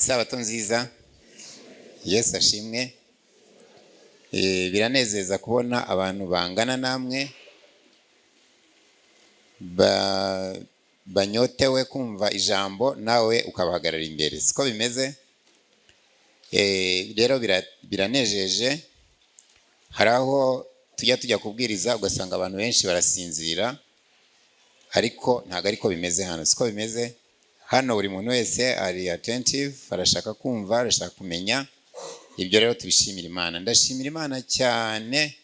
Isabato nziza, Yesu ashimwe. Biranezeza kubona abantu bangana namwe banyotewe kumva ijambo nawe ukabahagarara imbere, siko bimeze. Rero biranejeje. Hari aho tujya kubwiriza ugasanga abantu benshi barasinzira, ariko ntabwo ariko bimeze hano, siko bimeze. Hano buri muntu wese ari attentive, arashaka kumva, arashaka kumenya. Ibyo rero tubishimira Imana. Ndashimira Imana cyane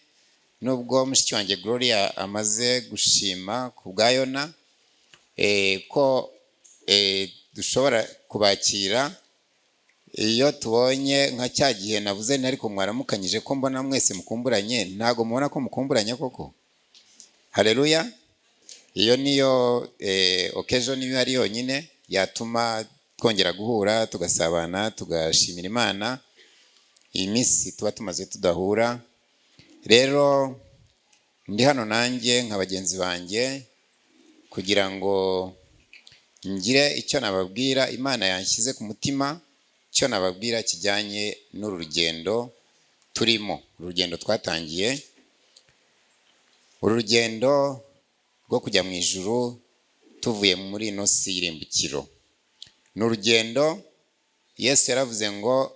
nubwo mushiki wanjye Gloria amaze gushima ku bwa Yona, ko dushobora kubakira. Iyo tubonye nka cya gihe navuze ariko mwaramukanyije ko mbona mwese mukumburanye, ntago mubona ko mukumburanye koko? Haleluya. Iyo niyo occasion niyo ari yonyine yatuma twongera guhura tugasabana tugashimira Imana. Iyi minsi tuba tumaze tudahura. Rero ndi hano nanjye nka bagenzi banjye kugira ngo ngire icyo nababwira. Imana yanshyize ku mutima icyo nababwira kijyanye n'uru rugendo turimo, urugendo twatangiye, urugendo rwo kujya mu ijuru tuvuye muri ino si y'irimbukiro. Ni urugendo Yesu yaravuze ngo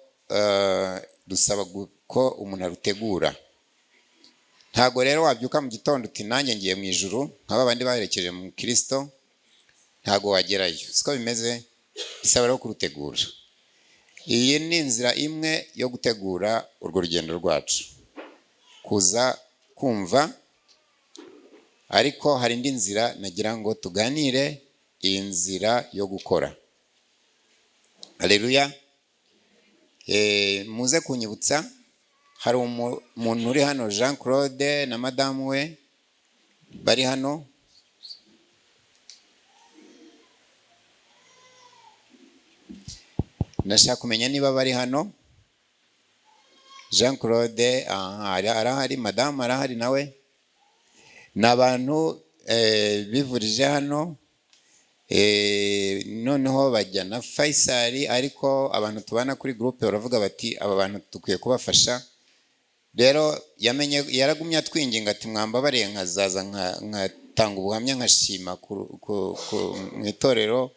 dusaba ko umuntu arutegura. Ntago rero wabyuka mu gitondo uti nanjye ngiye mu ijuru nk'aba bandi baherekeje mu Kristo, ntago wagerayo, siko bimeze. Bisaba rero kurutegura. Iyi ni inzira imwe yo gutegura urwo rugendo rwacu, kuza kumva. Ariko hari indi nzira nagira ngo tuganire, iyi nzira yo gukora. Haleluya. Muze kunyibutsa, hari umuntu uri hano, Jean Claude na madamu we bari hano. Ndashaka kumenya niba bari hano. Jean Claude arahari, madamu arahari nawe. Ni abantu bivurije hano, noneho bajya na Faisal, ariko abantu tubana kuri groupe baravuga bati aba bantu dukwiye kubafasha. Rero yaragumye atwinginga ati mwambabariye nkazaza nkatanga ubuhamya nkashima mu itorero,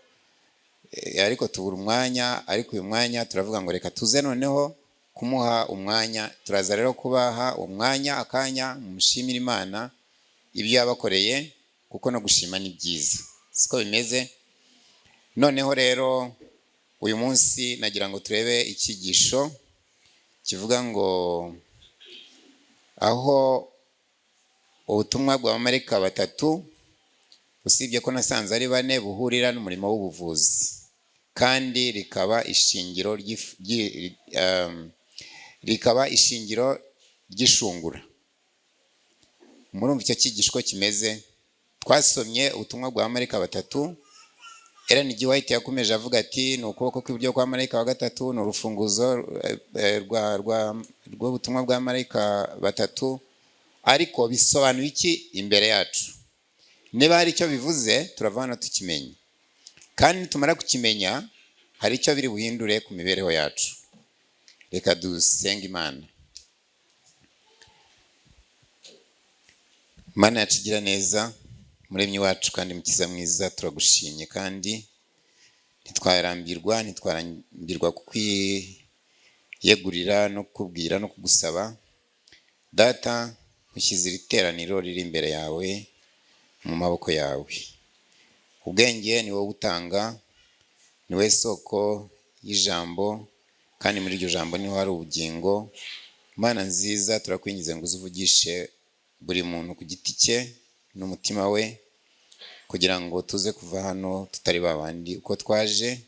ariko tubura umwanya. Ariko uyu mwanya turavuga ngo reka tuze noneho kumuha umwanya. Turaza rero kubaha umwanya, akanya mumushimira Imana ibyo yabakoreye, kuko no gushima ni byiza, siko bimeze. Noneho rero uyu munsi nagira ngo turebe icyigisho kivuga ngo aho ubutumwa bw'abamarayika batatu, usibye ko nasanze ari bane, buhurira n'umurimo w'ubuvuzi, kandi rikaba ishingiro ry'ishungura. Murumva icyo cyigisho ko kimeze. Twasomye ubutumwa bw'abamarayika batatu. Ellen G. White yakomeje avuga ati ni ukuboko kw'iburyo kwa marayika wa gatatu, ni urufunguzo rw'ubutumwa bwa marayika batatu. Ariko bisobanuye iki imbere yacu? Niba hari icyo bivuze turava hano tukimenye, kandi nitumara kukimenya hari icyo biri buhindure ku mibereho yacu. Reka dusenge Imana. Mana yacu igira neza, Muremyi wacu kandi mukiza mwiza, turagushimye kandi ntitwarambirwa kukwiyegurira no kukubwira no kugusaba. Data, ushyize iri teraniro riri imbere yawe mu maboko yawe. Ubwenge ni wowe utanga, ni wowe soko y'ijambo, kandi muri iryo jambo niho hari ubugingo. Mana nziza, turakwingize ngo uzuvugishe buri muntu ku giti cye n'umutima we, kugira ngo tuze kuva hano tutari babandi uko twaje.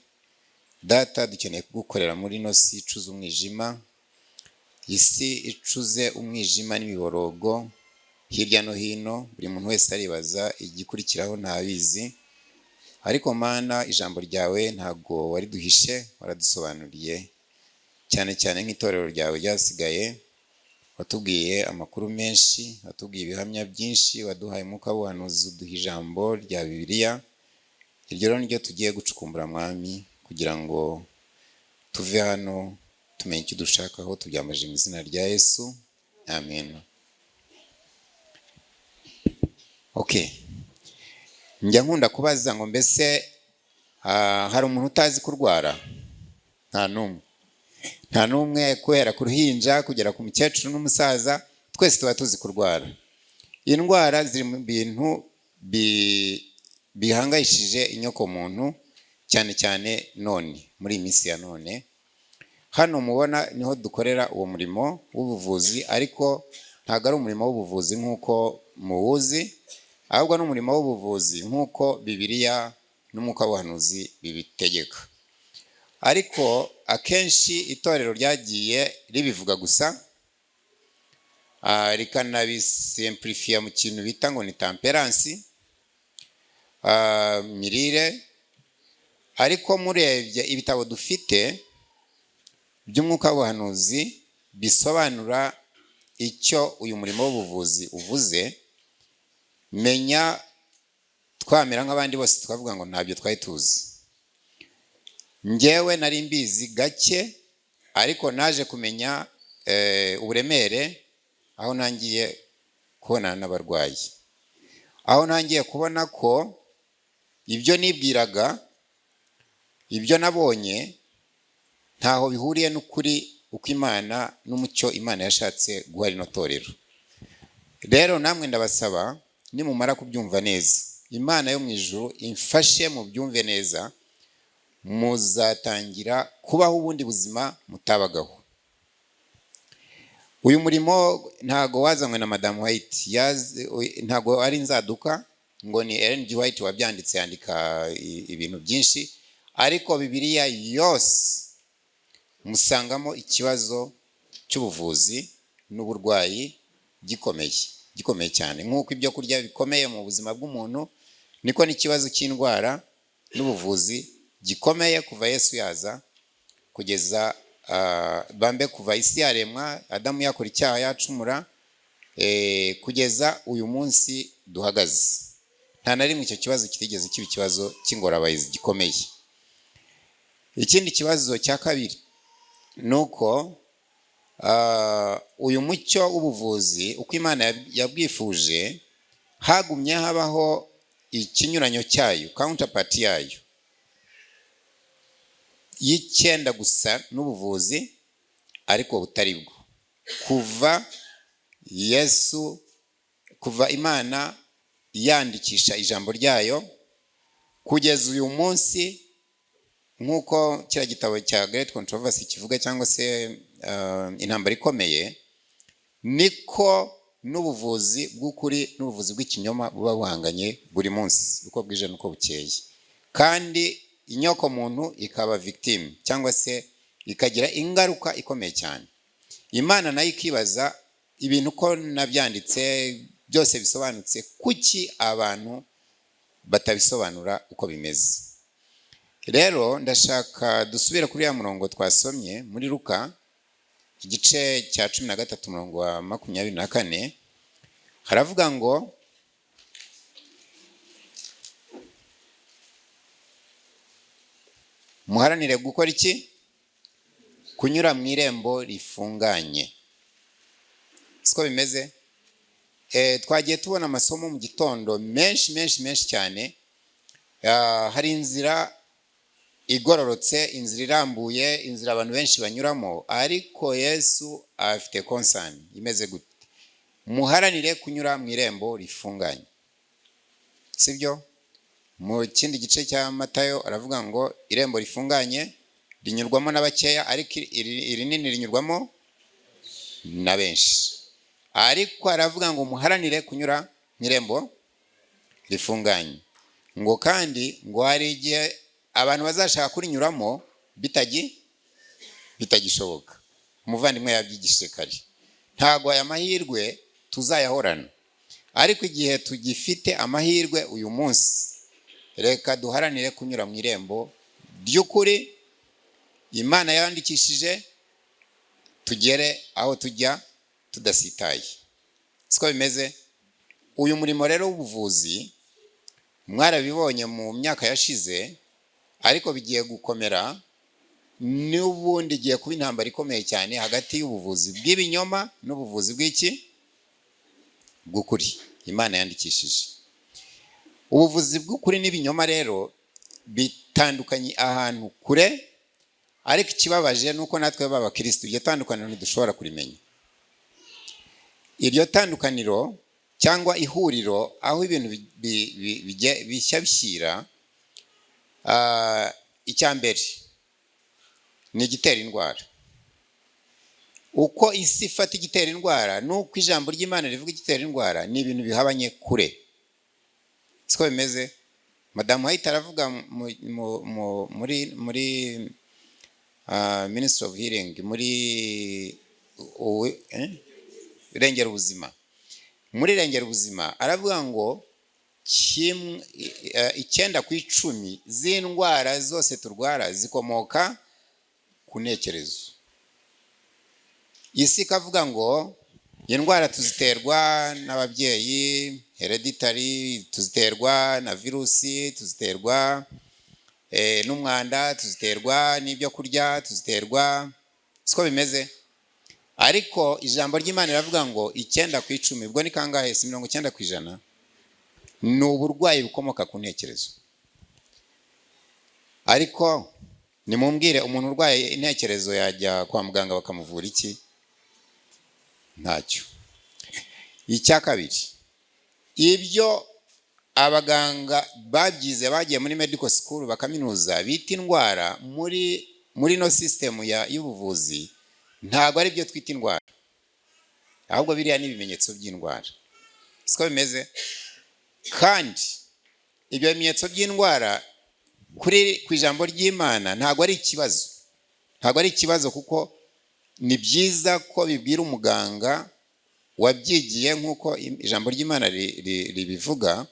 Data, dukeneye kugukorera muri ino si icuze umwijima, isi icuze umwijima n'imiborogo hirya no hino. Buri muntu wese aribaza igikurikiraho ntabizi, ariko Mana, ijambo ryawe ntago wariduhishe, waradusobanuriye, cyane cyane nk'itorero ryawe ryasigaye. Watubwiye amakuru menshi, watubwiye ibihamya byinshi, waduhaye umwuka w'ubuhanuzi, uduha ijambo rya Bibiliya. Iryo rero niryo tugiye gucukumbura Mwami, kugira ngo tuve hano tumenye icyo dushakaho, tubyamaje mu izina rya Yesu, amen. Okay, njya nkunda kubaza ngo mbese hari umuntu utazi kurwara? Nta n'umwe, kubera ku ruhinja kugera ku mukecuru n'umusaza, twese tuba tuzi kurwara. Indwara ziri mu bintu bihangayishije inyokomuntu, cyane cyane none muri iyi minsi ya none. Hano mubona niho dukorera uwo murimo w'ubuvuzi, ariko ntabwo ari umurimo w'ubuvuzi nk'uko muwuzi, ahubwo ni umurimo w'ubuvuzi nk'uko Bibiliya n'umwuka w'ubuhanuzi bibitegeka. Ariko akenshi itorero ryagiye ribivuga gusa, rikanabisimplifiya mu kintu bita ngo ni temperance, mirire. Ariko murebye ibitabo dufite by'umwuka w'ubuhanuzi bisobanura icyo uyu murimo w'ubuvuzi uvuze, menya twamera nk'abandi bose tukavuga ngo ntabyo twari tuzi. Njyewe nari mbizi gake, ariko naje kumenya uburemere aho nangiye kubonana n'abarwayi, aho nangiye kubona ko ibyo nibwiraga, ibyo nabonye ntaho bihuriye n'ukuri uko Imana n'umucyo Imana yashatse guha rino torero. Rero namwe ndabasaba, nimumara kubyumva neza, Imana yo mu ijuru imfashe mu byumve neza, muzatangira kubaho ubundi buzima mutabagaho. Uyu murimo ntago wazanywe na Madame White, ntago ari inzaduka ngo ni Ellen G. White wabyanditse, yandika ibintu byinshi, ariko Bibiliya yose musangamo ikibazo cy'ubuvuzi n'uburwayi gikomeye cyane. Nk'uko ibyo kurya bikomeye mu buzima bw'umuntu, niko n'ikibazo cy'indwara n'ubuvuzi gikomeye kuva Yesu yaza kugeza kuva isi yaremwa, Adamu yakora icyaha yacumura, kugeza uyu munsi duhagaze. Nta na rimwe icyo kibazo kitigeze kiba ikibazo cy'ingorabahizi gikomeye. Ikindi kibazo cya kabiri nuko uyu mucyo w'ubuvuzi uko Imana yabwifuje, hagumye habaho ikinyuranyo cyayo, counterpart yayo y'icyenda gusa n'ubuvuzi, ariko butari bwo. Kuva Imana yandikisha ijambo ryayo kugeza uyu munsi, nk'uko kiriya gitabo cya Great Controversy kivuga, cyangwa se intambara ikomeye, niko n'ubuvuzi bw'ukuri n'ubuvuzi bw'ikinyoma buba buhanganye buri munsi, uko bwije n'uko bukeye. Kandi inyoko muntu ikaba victime, cyangwa se ikagira ingaruka ikomeye cyane. Imana nayo ikibaza ibintu ko nabyanditse byose bisobanutse, kuki abantu batabisobanura uko bimeze? Rero ndashaka dusubire kuri ya murongo twasomye muri Luka igice cya 13 umurongo wa 24. Haravuga ngo muharanire gukora iki? Kunyura mu irembo rifunganye. Siko bimeze? Twagiye tubona amasomo mu gitondo menshi cyane. Hari inzira igororotse, inzira irambuye, inzira abantu benshi banyuramo, ariko Yesu afite concern imeze gute? Muharanire kunyura mu irembo rifunganye. Sibyo? Mu kindi gice cya Matayo aravuga ngo irembo rifunganye rinyurwamo n'abakeya, ariko irinini rinyurwamo na benshi. Ariko aravuga ngo muharanire kunyura mu irembo rifunganye. Ngo kandi ngo hari igihe abantu bazashaka kurinyuramo bitagishoboka. Umuvandimwe yabyigishije kare. Ntago aya mahirwe tuzayahorana, ariko igihe tugifite amahirwe uyu munsi, reka duharanire kunyura mu irembo ry'ukuri Imana yandikishije, tugere aho tujya tudasitaye. Siko bimeze? Uyu murimo rero w'ubuvuzi mwarabibonye mu myaka yashize, ariko bigiye gukomera n'ubundi igiye kuba intambara ikomeye cyane hagati y'ubuvuzi bw'ibinyoma n'ubuvuzi bw'iki bw'ukuri Imana yandikishije. Ubuvuzi bw'ukuri n'ibinyoma rero bitandukanye ahantu kure, ariko ikibabaje nuko natwe b'abakristo iryo tandukaniro ntidushobora kurimenya. Iryo tandukaniro cyangwa ihuriro aho ibintu bishya bishyira, icya mbere ni igitera indwara. Uko isi ifata igitera indwara nuko ijambo ry'Imana rivuga igitera indwara ni ibintu bihabanye kure. Siko bimeze. Madamu Hayita aravuga muri Ministry of Healing, muri Rengera Ubuzima. Muri Rengera Ubuzima aravuga ngo 9 ku 10 z'indwara zose turwara zikomoka ku ntekerezo. Isi ikavuga ngo indwara tuziterwa n'ababyeyi, hereditary, tuziterwa na virusi, tuziterwa n'umwanda, tuziterwa n'ibyo kurya, tuziterwa. Siko bimeze. Ariko ijambo ry'Imana riravuga ngo 9 ku 10, ubwo ni kangahe? 90% ni uburwayi bukomoka ku ntekerezo. Ariko nimumbwire, umuntu urwaye intekerezo yajya kwa muganga bakamuvura iki? Ntacyo. Icya kabiri, ibyo abaganga babyize bagiye muri medical school bakaminuza bita indwara muri no system y'ubuvuzi, ntabwo ari byo twita indwara, ahubwo biriya ni ibimenyetso by'indwara. Siko bimeze. Kandi ibyo bimenyetso by'indwara ku ijambo ry'Imana ntabwo ari ikibazo. Ntabwo ari ikibazo, kuko ni byiza ko bibwira umuganga wabyigiye nk'uko ijambo ry'Imana ribivuga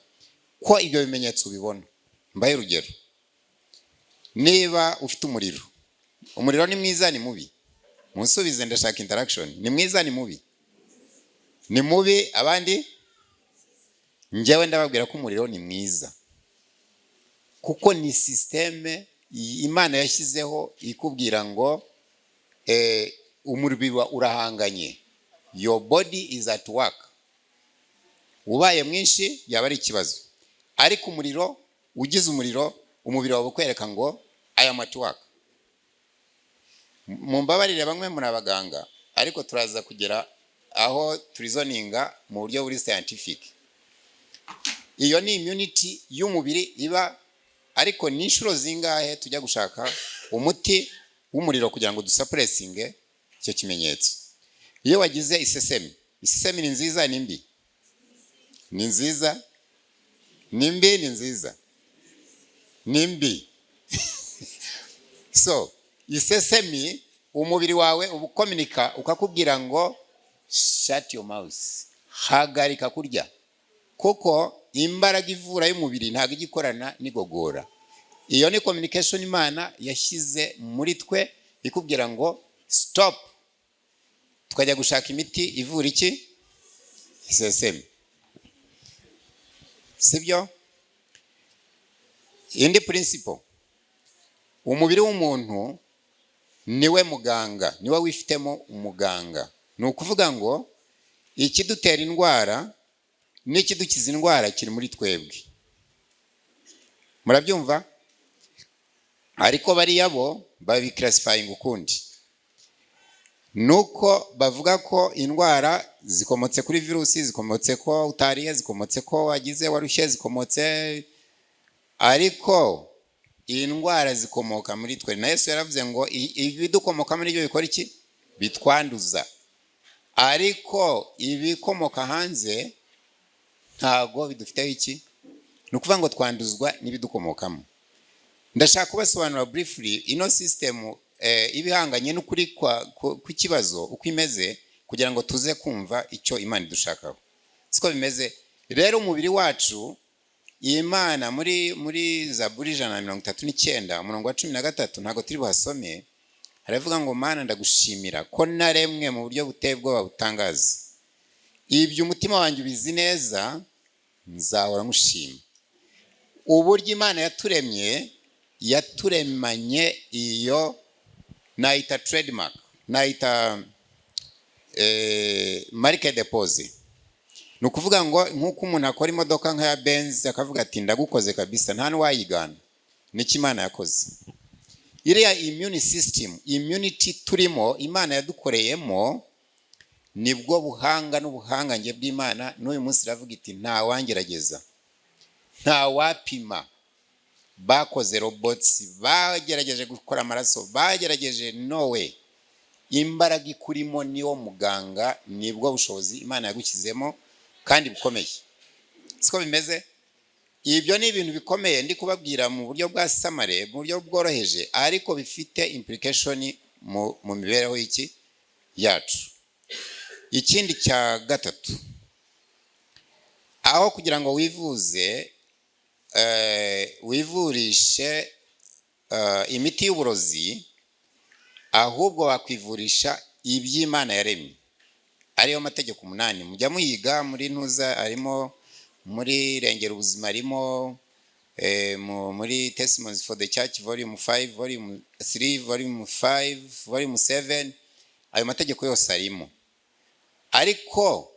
ko ibyo bimenyetso ubibona. Mbaye urugero, niba ufite umuriro ni mwiza ni mubi? Munsubize, ndashaka interaction. Ni mwiza ni mubi? Ni mubi. Abandi njyewe ndababwira ko umuriro ni mwiza, kuko ni systeme Imana yashyizeho ikubwira ngo umubiri urahanganye, your body is at work. Ubaye mwinshi yaba ari ikibazo, ariko umuriro, ugize umuriro, umubiri wawe ukwereka ngo I am at work. Mumbabarire bamwe muri abaganga, ariko turaza kugera aho turizoninga mu buryo buri scientific. Iyo ni immunity y'umubiri iba, ariko ni inshuro zingahe tujya gushaka umuti w'umuriro kugira ngo dusuppressinge icyo kimenyetso. Iyo wagize isesemi ni nziza ni mbi? Ni nziza. Ni mbi? Ni nziza. Ni mbi. So isesemi, umubiri wawe ubukomunika ukakubwira ngo shut your mouth, hagarika kurya, kuko imbaraga ivura y'umubiri ntabwo igikorana n'igogora. Iyo ni communication Imana yashyize muri twe ikubwira ngo stop, tukajya gushaka imiti ivura iki? Isesemi. Sibyo? Indi principle, umubiri w'umuntu niwe muganga, niwe wifitemo umuganga. Ni ukuvuga ngo ikidutera indwara n'ikidukiza indwara kiri muri twebwe. Murabyumva? Ariko bariya bo babiclassifying ukundi. Nuko bavuga ko indwara zikomotse kuri virusi, zikomotse ko utariye, zikomotse ko wagize warushye, zikomotse, ariko indwara zikomoka muri twe. Na Yesu yaravuze ngo ibidukomoka muri byo bikora iki? Bitwanduza. Ariko ibikomoka hanze ntago bidufiteho iki? Ni ukuvuga ngo twanduzwa n'ibidukomokamo. Ndashaka kubasobanura briefly ino system ibihanganye n'ukuri kw'ikibazo uko imeze, kugira ngo tuze kumva icyo Imana idushakaho. Siko bimeze. Rero umubiri wacu, Imana muri Zaburi 139 umurongo wa 13, ntago turi buhasome, haravuga ngo Mana ndagushimira ko naremwe mu buryo buteye ubwoba butangaza. Ibyo umutima wanjye ubizi neza, nzahora ngushima. Uburyo Imana yaturemye, yaturemanye iyo nayita trademark, nayita marque deposit. Ni ukuvuga ngo nk'uko umuntu akora imodoka nka ya Benz akavuga ati ndagukoze kabisa, nta n'uwayigana. Niki Imana yakoze. Iriya immune system, immunity turimo Imana yadukoreyemo, nibwo buhanga n'ubuhangange bw'Imana. N'uyu munsi iravuga iti nta wangerageza, nta wapima. Bakoze robots, bagerageje gukora amaraso, bagerageje, no way. Imbaraga ikurimo niwo muganga, nibwo bushobozi Imana yagukizemo kandi bukomeye. Siko bimeze? Ibyo ni ibintu bikomeye ndi kubabwira mu buryo bwa samare, mu buryo bworoheje, ariko bifite implication mu mibereho y'iki yacu. Ikindi cya gatatu, aho kugira ngo wivurishe imiti y'uburozi, ahubwo wakwivurisha iby'Imana yaremye, ariyo mategeko 8. Mujya muyiga muri ntuza, arimo muri Rengera Ubuzima, arimo muri Testimonies for the Church volume 5, volume 3, volume 5, volume 7. Ayo mategeko yose arimo, ariko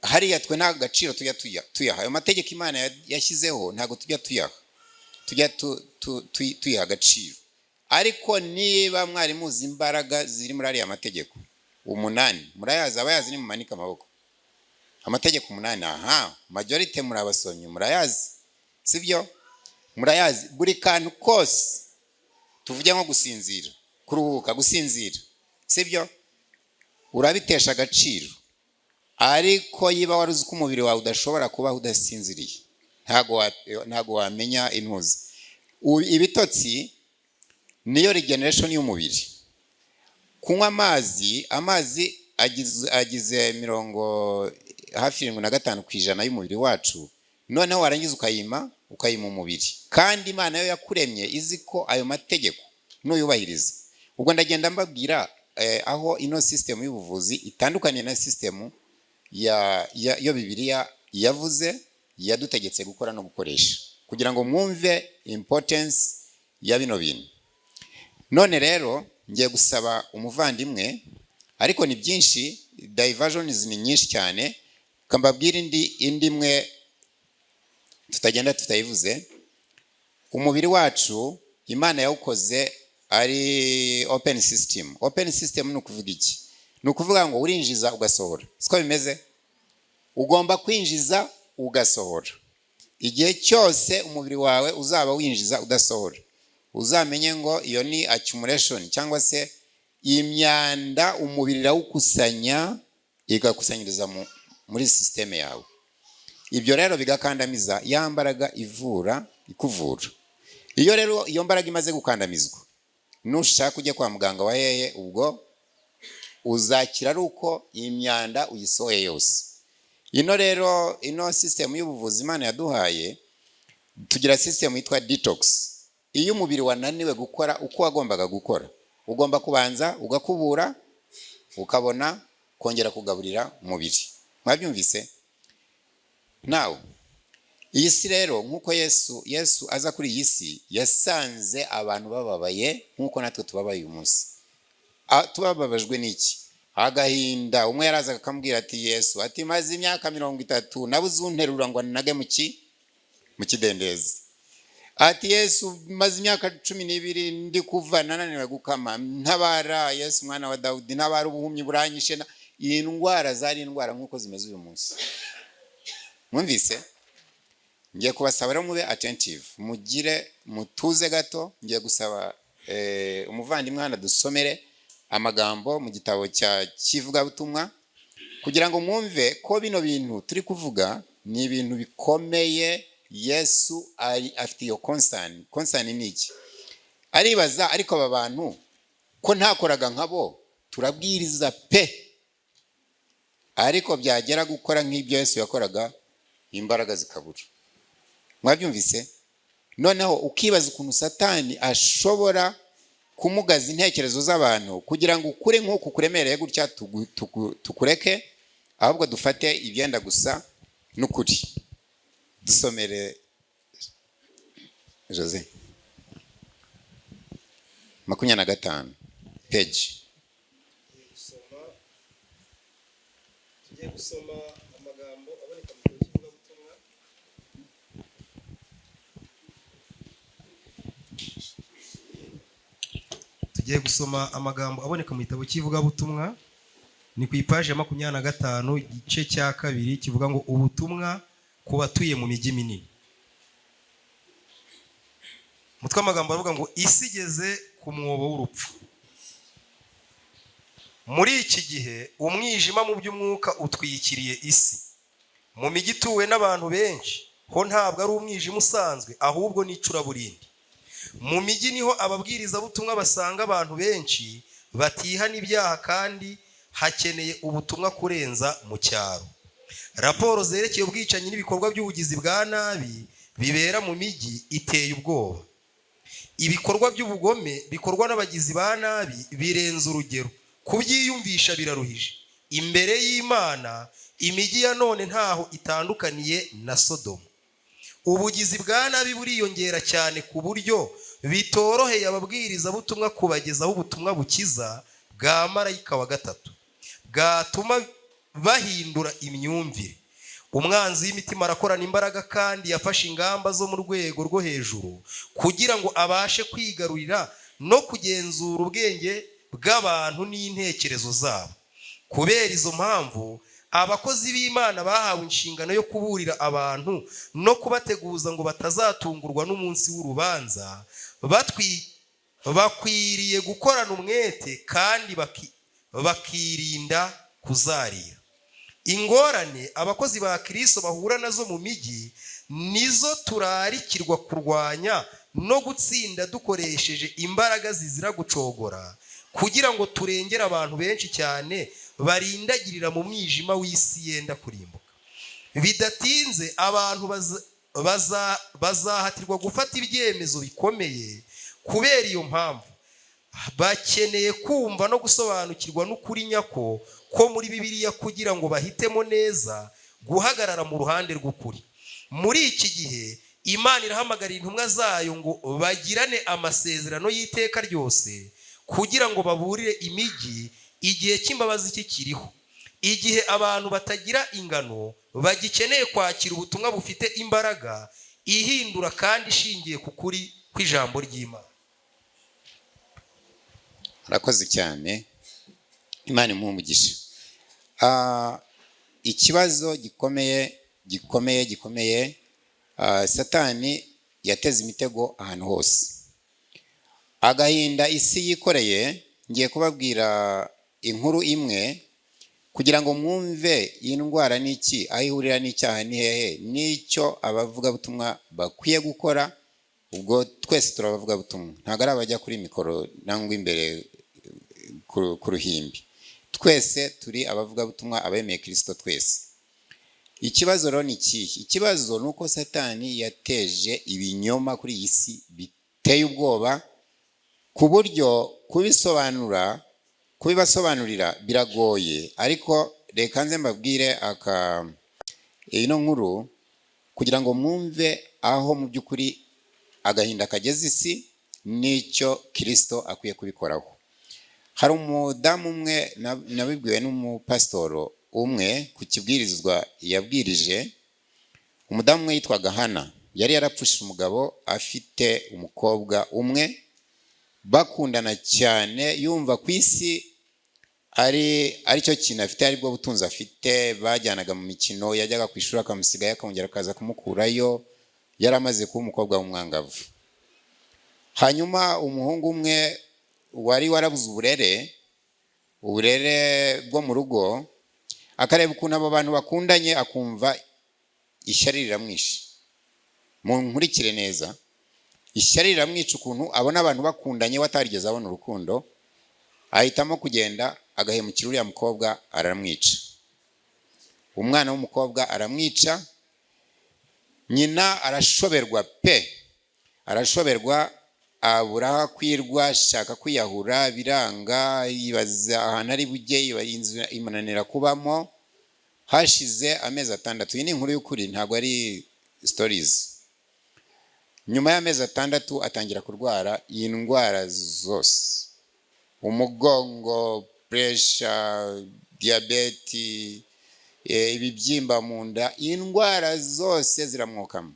hariya twe nta gaciro tujya tuyaha. Ayo mategeko Imana yashyizeho ntago tujya tuyaha, tujya tuyaha agaciro. Ariko niba mwari muzi imbaraga ziri muri ariya mategeko 8, murayazi, abayazi ni mumanika amaboko. Amategeko 8, aha, majority muri abasomyi murayazi, sibyo? Murayazi buri kantu kose. Tuvuge nko gusinzira, kuruhuka, gusinzira, sibyo? Urabitesha agaciro. Ariko yiba waruzi ko umubiri wawe udashobora kuba udasinziriye, ntago wamenya intuzi. Ibitotsi niyo regeneration y'umubiri. Kunywa amazi agize hafi 75% y'umubiri wacu. Noneho warangiza ukayima umubiri, kandi Imana yo yakuremye izi ko ayo mategeko nuyubahiriza. Ubwo ndagenda mbabwira aho ino system y'ubuvuzi itandukanye na system yo Bibiliya yavuze, yadutegetse gukora no gukoresha, kugira ngo mwumve importance ya bino bintu. None rero ngiye gusaba umuvandimwe, ariko ni byinshi, diversions ni nyinshi cyane, kambabwira indi imwe tutagenda tutayivuze. Umubiri wacu Imana yawukoze ari open system. Open system ni ukuvuga iki? Ni ukuvuga ngo urinjiza ugasohora. Siko bimeze? Ugomba kwinjiza ugasohora. Igihe cyose umubiri wawe uzaba winjiza udasohora, uzamenye ngo iyo ni accumulation, cyangwa se imyanda umubiri rawukusanya igakusanyiriza muri systeme yawe. Ibyo rero bigakandamiza ya mbaraga ikuvura. Iyo rero iyo mbaraga imaze gukandamizwa, nushaka kujya kwa muganga wa hehe, ubwo uzakira ari uko imyanda uyisohoye yose. Ino system y'ubuvuzi Imana yaduhaye, tugira system yitwa detox. Iyo umubiri wananiwe gukora uko wagombaga gukora, ugomba kubanza ugakubura, ukabona kongera kugaburira umubiri. Mwabyumvise? Now iyi si rero, nkuko Yesu aza kuri iyi si, yasanze abantu bababaye nkuko natwe tubabaye uyu munsi. Tubababajwe n'iki? Agahinda. Umwe yarazaga akambwira ati, Yesu ati maze imyaka 30 nabuze unterura ngo nage mu kidendezi. Ati Yesu maze imyaka 12 ndi kuva nananiwe gukama, ntabara Yesu mwana wa Dawudi, ntabara ubuhumyi buranyishe. Iyi ndwara zari indwara nkuko zimeze uyu munsi. Mwumvise? Ngiye kubasaba rero mube attentive, mutuze gato. Ngiye gusaba umuvandimwe hano dusomere amagambo mu gitabo cya Kivugabutumwa, kugira ngo mwumve ko bino bintu turi kuvuga ni ibintu bikomeye. Yesu afite iyo concern ni iki? Aribaza, ariko aba bantu ko ntakoraga nkabo, turabwiriza pe, ariko byagera gukora nk'ibyo Yesu yakoraga, imbaraga zikabura. Mwabyumvise? Noneho ukibaza ukuntu Satani ashobora kumugaza intekerezo z'abantu kugira ngo ukure nk'uko kuremereye gutya tukureke, ahubwo dufate ibyenda gusa n'ukuri. Dusomere Jose 25. stage. Tugiye gusoma amagambo aboneka mu gitabo cy'ivugabutumwa. Tugiye gusoma amagambo aboneka mu gitabo cy'ivugabutumwa, ni ku ipaji ya 25 igice cya 2 kivuga ngo ubutumwa ku batuye mu mijyi minini. Umutwe w'amagambo avuga ngo isi igeze ku mwobo w'urupfu. Muri iki gihe umwijima mu by'umwuka utwikiriye isi. Mu mijyi ituwe n'abantu benshi ho ntabwo ari umwijima usanzwe, ahubwo ni icuraburindi. Mu mijyi niho ababwirizabutumwa basanga abantu benshi batihana ibyaha, kandi hakeneye ubutumwa kurenza mu cyaro. Raporo zerekeye ubwicanyi n'ibikorwa by'ubugizi bwa nabi bibera mu mijyi iteye ubwoba. Ibikorwa by'ubugome bikorwa n'abagizi ba nabi birenze urugero, kubyiyumvisha biraruhije. Imbere y'Imana imijyi ya none ntaho itandukaniye na Sodomu. Ubugizi bwa nabi buriyongera cyane ku buryo bitoroheye ababwirizabutumwa kubagezaho ubutumwa bukiza bwa marayika wa gatatu, bwatuma bahindura imyumvire. Umwanzi w'imitima arakorana imbaraga kandi yafashe ingamba zo mu rwego rwo hejuru kugira ngo abashe kwigarurira no kugenzura ubwenge bw'abantu n'intekerezo zabo. Kubera izo mpamvu abakozi b'Imana bahawe inshingano yo kuburira abantu no kubateguza ngo batazatungurwa n'umunsi w'urubanza. Bakwiriye gukorana umwete kandi bakirinda kuzarira. Ingorane abakozi ba Kristo bahura nazo mu mijyi nizo turarikirwa kurwanya no gutsinda dukoresheje imbaraga zizira gucogora, kugira ngo turengere abantu benshi cyane barindagirira mu mwijima w'isi yenda kurimbuka. Bidatinze abantu bazahatirwa gufata ibyemezo bikomeye. Kubera iyo mpamvu bakeneye kumva no gusobanukirwa n'ukuri nyako ko muri Bibiliya, kugira ngo bahitemo neza guhagarara mu ruhande rw'ukuri. Muri iki gihe Imana irahamagarira intumwa zayo ngo bagirane amasezerano y'iteka ryose, kugira ngo baburire imijyi igihe cy'imbabazi kikiriho, igihe abantu batagira ingano bagikeneye kwakira ubutumwa bufite imbaraga ihindura kandi ishingiye ku kuri kw'ijambo ry'Imana. Murakoze cyane, Imana imuhe umugisha. Ikibazo gikomeye, Satani yateze imitego ahantu hose. Agahinda isi yikoreye, ngiye kubabwira inkuru imwe kugira ngo mwumve iyi ndwara n'iki, aho ihurira n'icyaha ni hehe, n'icyo abavugabutumwa bakwiye gukora. Ubwo twese turabavugabutumwa, ntabwo ari abajya kuri mikoro nangwa imbere ku ruhimbi. Twese turi abavugabutumwa, abemeye Kristo twese. Ikibazo rero ni ikihe? Ikibazo ni uko Satani yateje ibinyoma kuri iyi si biteye ubwoba, ku buryo kubibasobanurira biragoye. Ariko reka nze mbabwire ino nkuru kugira ngo mwumve aho mu by'ukuri agahinda kageze isi n'icyo Kristo akwiye kubikoraho. Hari umudamu umwe nabibwiwe n'umupasitoro umwe ku kibwirizwa yabwirije. Umudamu umwe yitwaga Hana, yari yarapfushije umugabo afite umukobwa umwe, bakundana cyane, yumva ku isi ari cyo kintu afite, aribwo butunzi afite. Bajyanaga mu mikino, yajyaga ku ishuri akamusigayo akongera akaza kumukurayo, yari amaze kuba umukobwa w'umwangavu. Hanyuma umuhungu umwe wari warabuze uburere bwo mu rugo, akareba ukuntu abo bantu bakundanye, akumva ishyari riramwishe. Munkurikire neza, ishyari riramwica ukuntu abona abantu bakundanye watarigeze abona urukundo. Ahitamo kugenda agahemukira uriya mukobwa, aramwica. Umwana w'umukobwa aramwica. Nyina arashoberwa arashoberwa, abura kwirwa, ashaka kwiyahura, biranga, yibaza ahantu ari bujye, inzu imunanira kubamo. Hashize amezi 6. Iyi ni inkuru y'ukuri, ntabwo ari stories. Nyuma y'amezi 6 atangira kurwara indwara zose. umugongo, pressure, diyabeti, ibibyimba mu nda, indwara zose ziramwokama.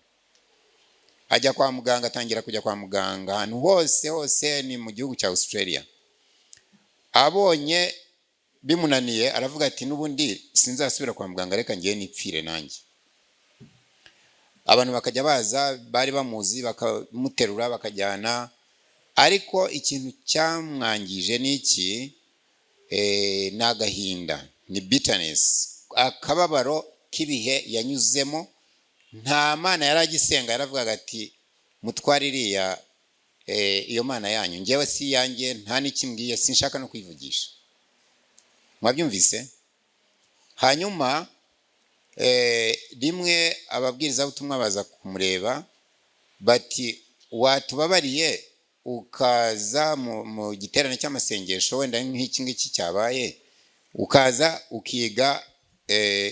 Ajya kwa muganga, atangira kujya kwa muganga ahantu hose ni mu gihugu cya Australia. Abonye bimunaniye aravuga ati n'ubundi sinzasubira kwa muganga, reka ngiye nipfire nanjye. Abantu bakajya baza, bari bamuzi, bakamuterura bakajyana, ariko ikintu cyamwangije niki, ni agahinda, ni bitterness, akababaro k'ibihe yanyuzemo. Nta mana yaragisenga, yaravugaga ati mutware iriya, iyo mana yanyu, njyewe si yanjye, nta n'ikimbwiye, sinshaka no kwivugisha. Mwabyumvise? Hanyuma rimwe ababwirizabutumwa baza kumureba bati watubabariye ukaza mu giterane cy'amasengesho, wenda nk'iki ngiki cyabaye, ukaza ukiga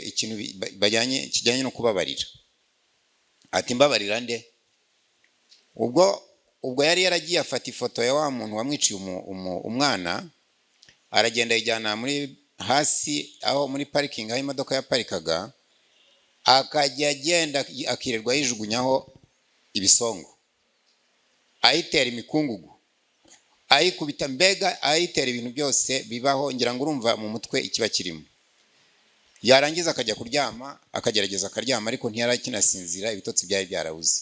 ikintu kijyanye no kubabarira. Ati mbabarira nde? Ubwo yari yaragiye afata ifoto ya wa muntu wamwiciye umwana, aragenda yijyana muri hasi aho muri parking aho imodoka yaparikaga, akajya agenda akirirwa yijugunyaho ibisongo, ayitera imikungugu, ayikubita, mbega ayitera ibintu byose bibaho. Ngira ngo urumva mu mutwe ikiba kirimo. Yarangiza akajya kuryama, akagerageza akaryama, ariko ntiyarakinsinzira, ibitotsi byari byarabuze.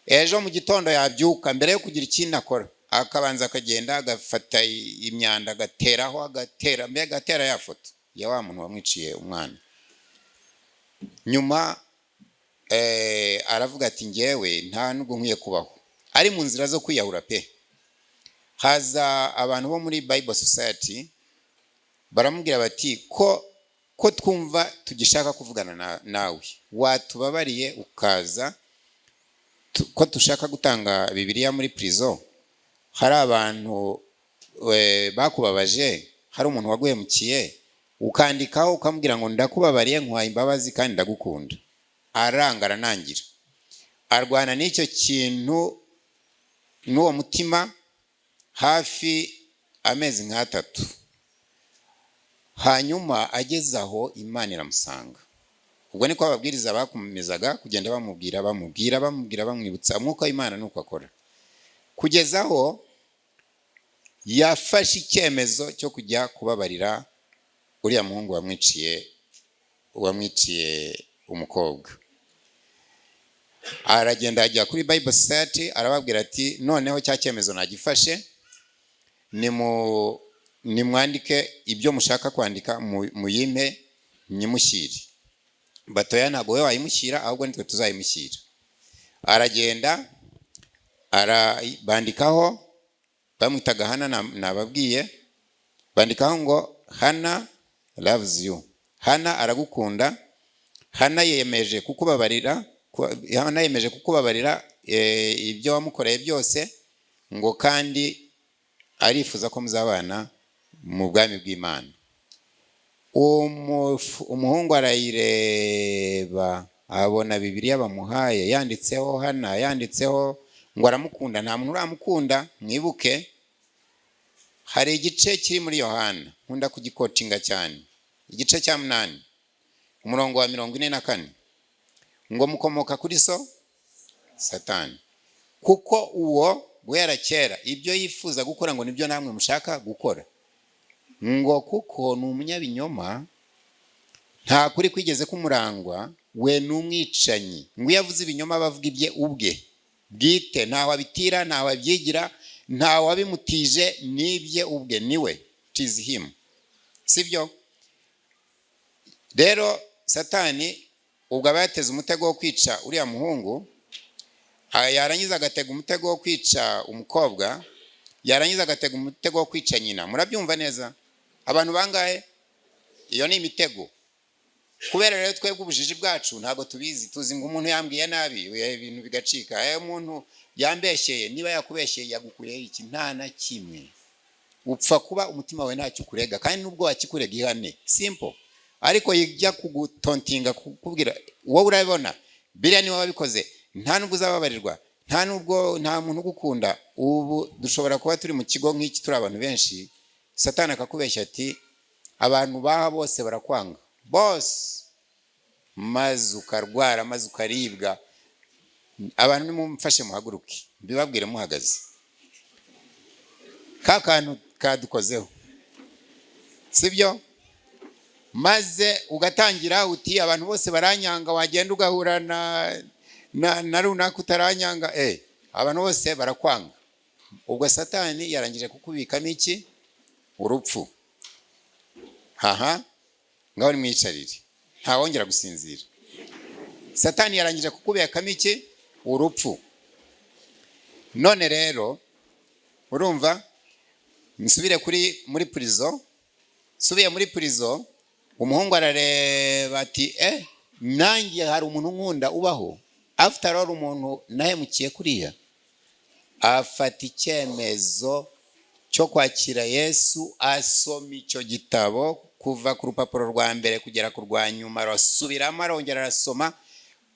Ejo mu gitondo yabyuka, mbere yo kugira ikindi akora, akabanza akagenda agafata imyanda agateraho, mbega agatera ya foto ya wa muntu wamwiciye umwana. Nyuma aravuga ati ngewe nta nubwo nkwiye kubaho. Ari mu nzira zo kwiyahura pe. Haza abantu bo muri Bible Society baramubwira bati ko twumva tugishaka kuvugana nawe, watubabariye ukaza, ko dushaka gutanga Bibiliya muri prison. Hari abantu bakubabaje, hari umuntu waguhemukiye, ukandikaho ukamubwira ngo ndakubabariye, nkwaye imbabazi kandi ndagukunda. Aranga, aranangira, arwana n'icyo kintu n'uwo mutima hafi amezi nk'atatu. Hanyuma ageze aho Imana iramusanga. Ubwo niko ababwiriza bakomezaga kugenda bamubwira bamwibutsa umwuka w'Imana nuko akora, kugeza aho yafashe icyemezo cyo kujya kubabarira uriya muhungu wamwiciye umukobwa. Aragenda ajya kuri Bible Society, arababwira ati noneho cya cyemezo nagifashe, nimwandike ibyo mushaka kwandika, muyimpe nyimushyire. Batoya ntabwo we wayimushyira, ahubwo nitwe tuzayimushyira. Aragenda bandikaho, bamwitaga Hana, nababwiye, bandikaho ngo Hana loves you, Hana aragukunda, Hana yemeje kukubabarira, ibyo wamukoreye byose, ngo kandi arifuza ko muzabana mu bwami bw'Imana. Umuhungu arayireba, abona Bibiliya bamuhaye yanditseho Hana, yanditseho ngo aramukunda. Nta muntu uramukunda. Mwibuke hari igice kiri muri Yohana, nkunda kugikotinga cyane, igice cya 8 umurongo wa 44, ngo mukomoka kuri so Satani, kuko uwo guhera kera ibyo yifuza gukora ngo nibyo namwe mushaka gukora. Ngo kuko ni umunyabinyoma, nta kuri kwigeze kumurangwa, we n'umwicanyi. Ngo yavuze ibinyoma bavuga ibye ubwe bwite, ntawe abitira, ntawe abyigira, ntawe abimutije, nibye ubwe, niwe, it is him. Sibyo? Rero Satani ubwo abateze umutego wo kwica uriya muhungu, yarangiza agatega umutego wo kwica umukobwa, yarangiza agatega umutego wo kwica nyina. Murabyumva neza abantu bangahe? Iyo ni imitego. Kubera rero twebwe ubujiji bwacu ntago tubizi, tuzi ngo umuntu yambwiye nabi ibintu bigacika, umuntu yambeshyeye, niba yakubeshyeye yagukuyeho iki? Nta na kimwe. Upfa kuba umutima wawe ntacyo kurega, kandi nubwo wakikurega ihane, simple. Ariko yijya kugutontinga kukubwira wowe urabibona biriya niwe wabikoze, nta nubwo uzababarirwa, nta muntu ugukunda. Ubu dushobora kuba turi mu kigo nk'iki, turi abantu benshi, Satani akakubeshya ati abantu baha bose barakwanga bose, maze ukarwara, maze ukaribwa. Abantu nimumfashe muhaguruke mbibabwire muhagaze. Ka kantu kadukozeho, sibyo? Maze ugatangira uti abantu bose baranyanga, wagenda ugahura na runaka utaranyanga, abantu bose barakwanga. Ubwo Satani yarangije kukubikamo iki? Urupfu. Ngaho nimwicarire, ntawongera gusinzira. Satani yarangije kukubikamo iki? Urupfu. None rero urumva, nsubire muri prison. Subiye muri prison, umuhungu arareba ati nanjye hari umuntu nkunda ubaho, after all umuntu nahemukiye kuriya. Afata icyemezo cyo kwakira Yesu, asoma icyo gitabo kuva ku rupapuro rwa mbere kugera ku rwa nyuma, arasubiramo arongera arasoma.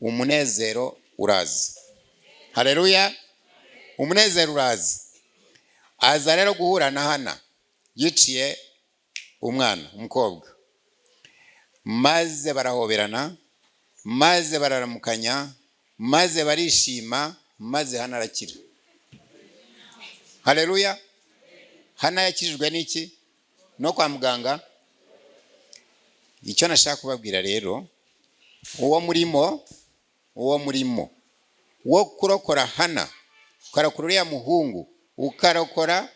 Umunezero uraza. Haleluya. Umunezero uraza. Aza rero guhura na Hana, yiciye umwana umukobwa, maze barahoberana, maze bararamukanya, maze barishima, maze Hana arakira. Haleluya. Hana yakijijwe n'iki? No kwa muganga. Icyo nashaka kubabwira rero, uwo murimo wo kurokora Hana, ukarokora uriya muhungu, ukarokora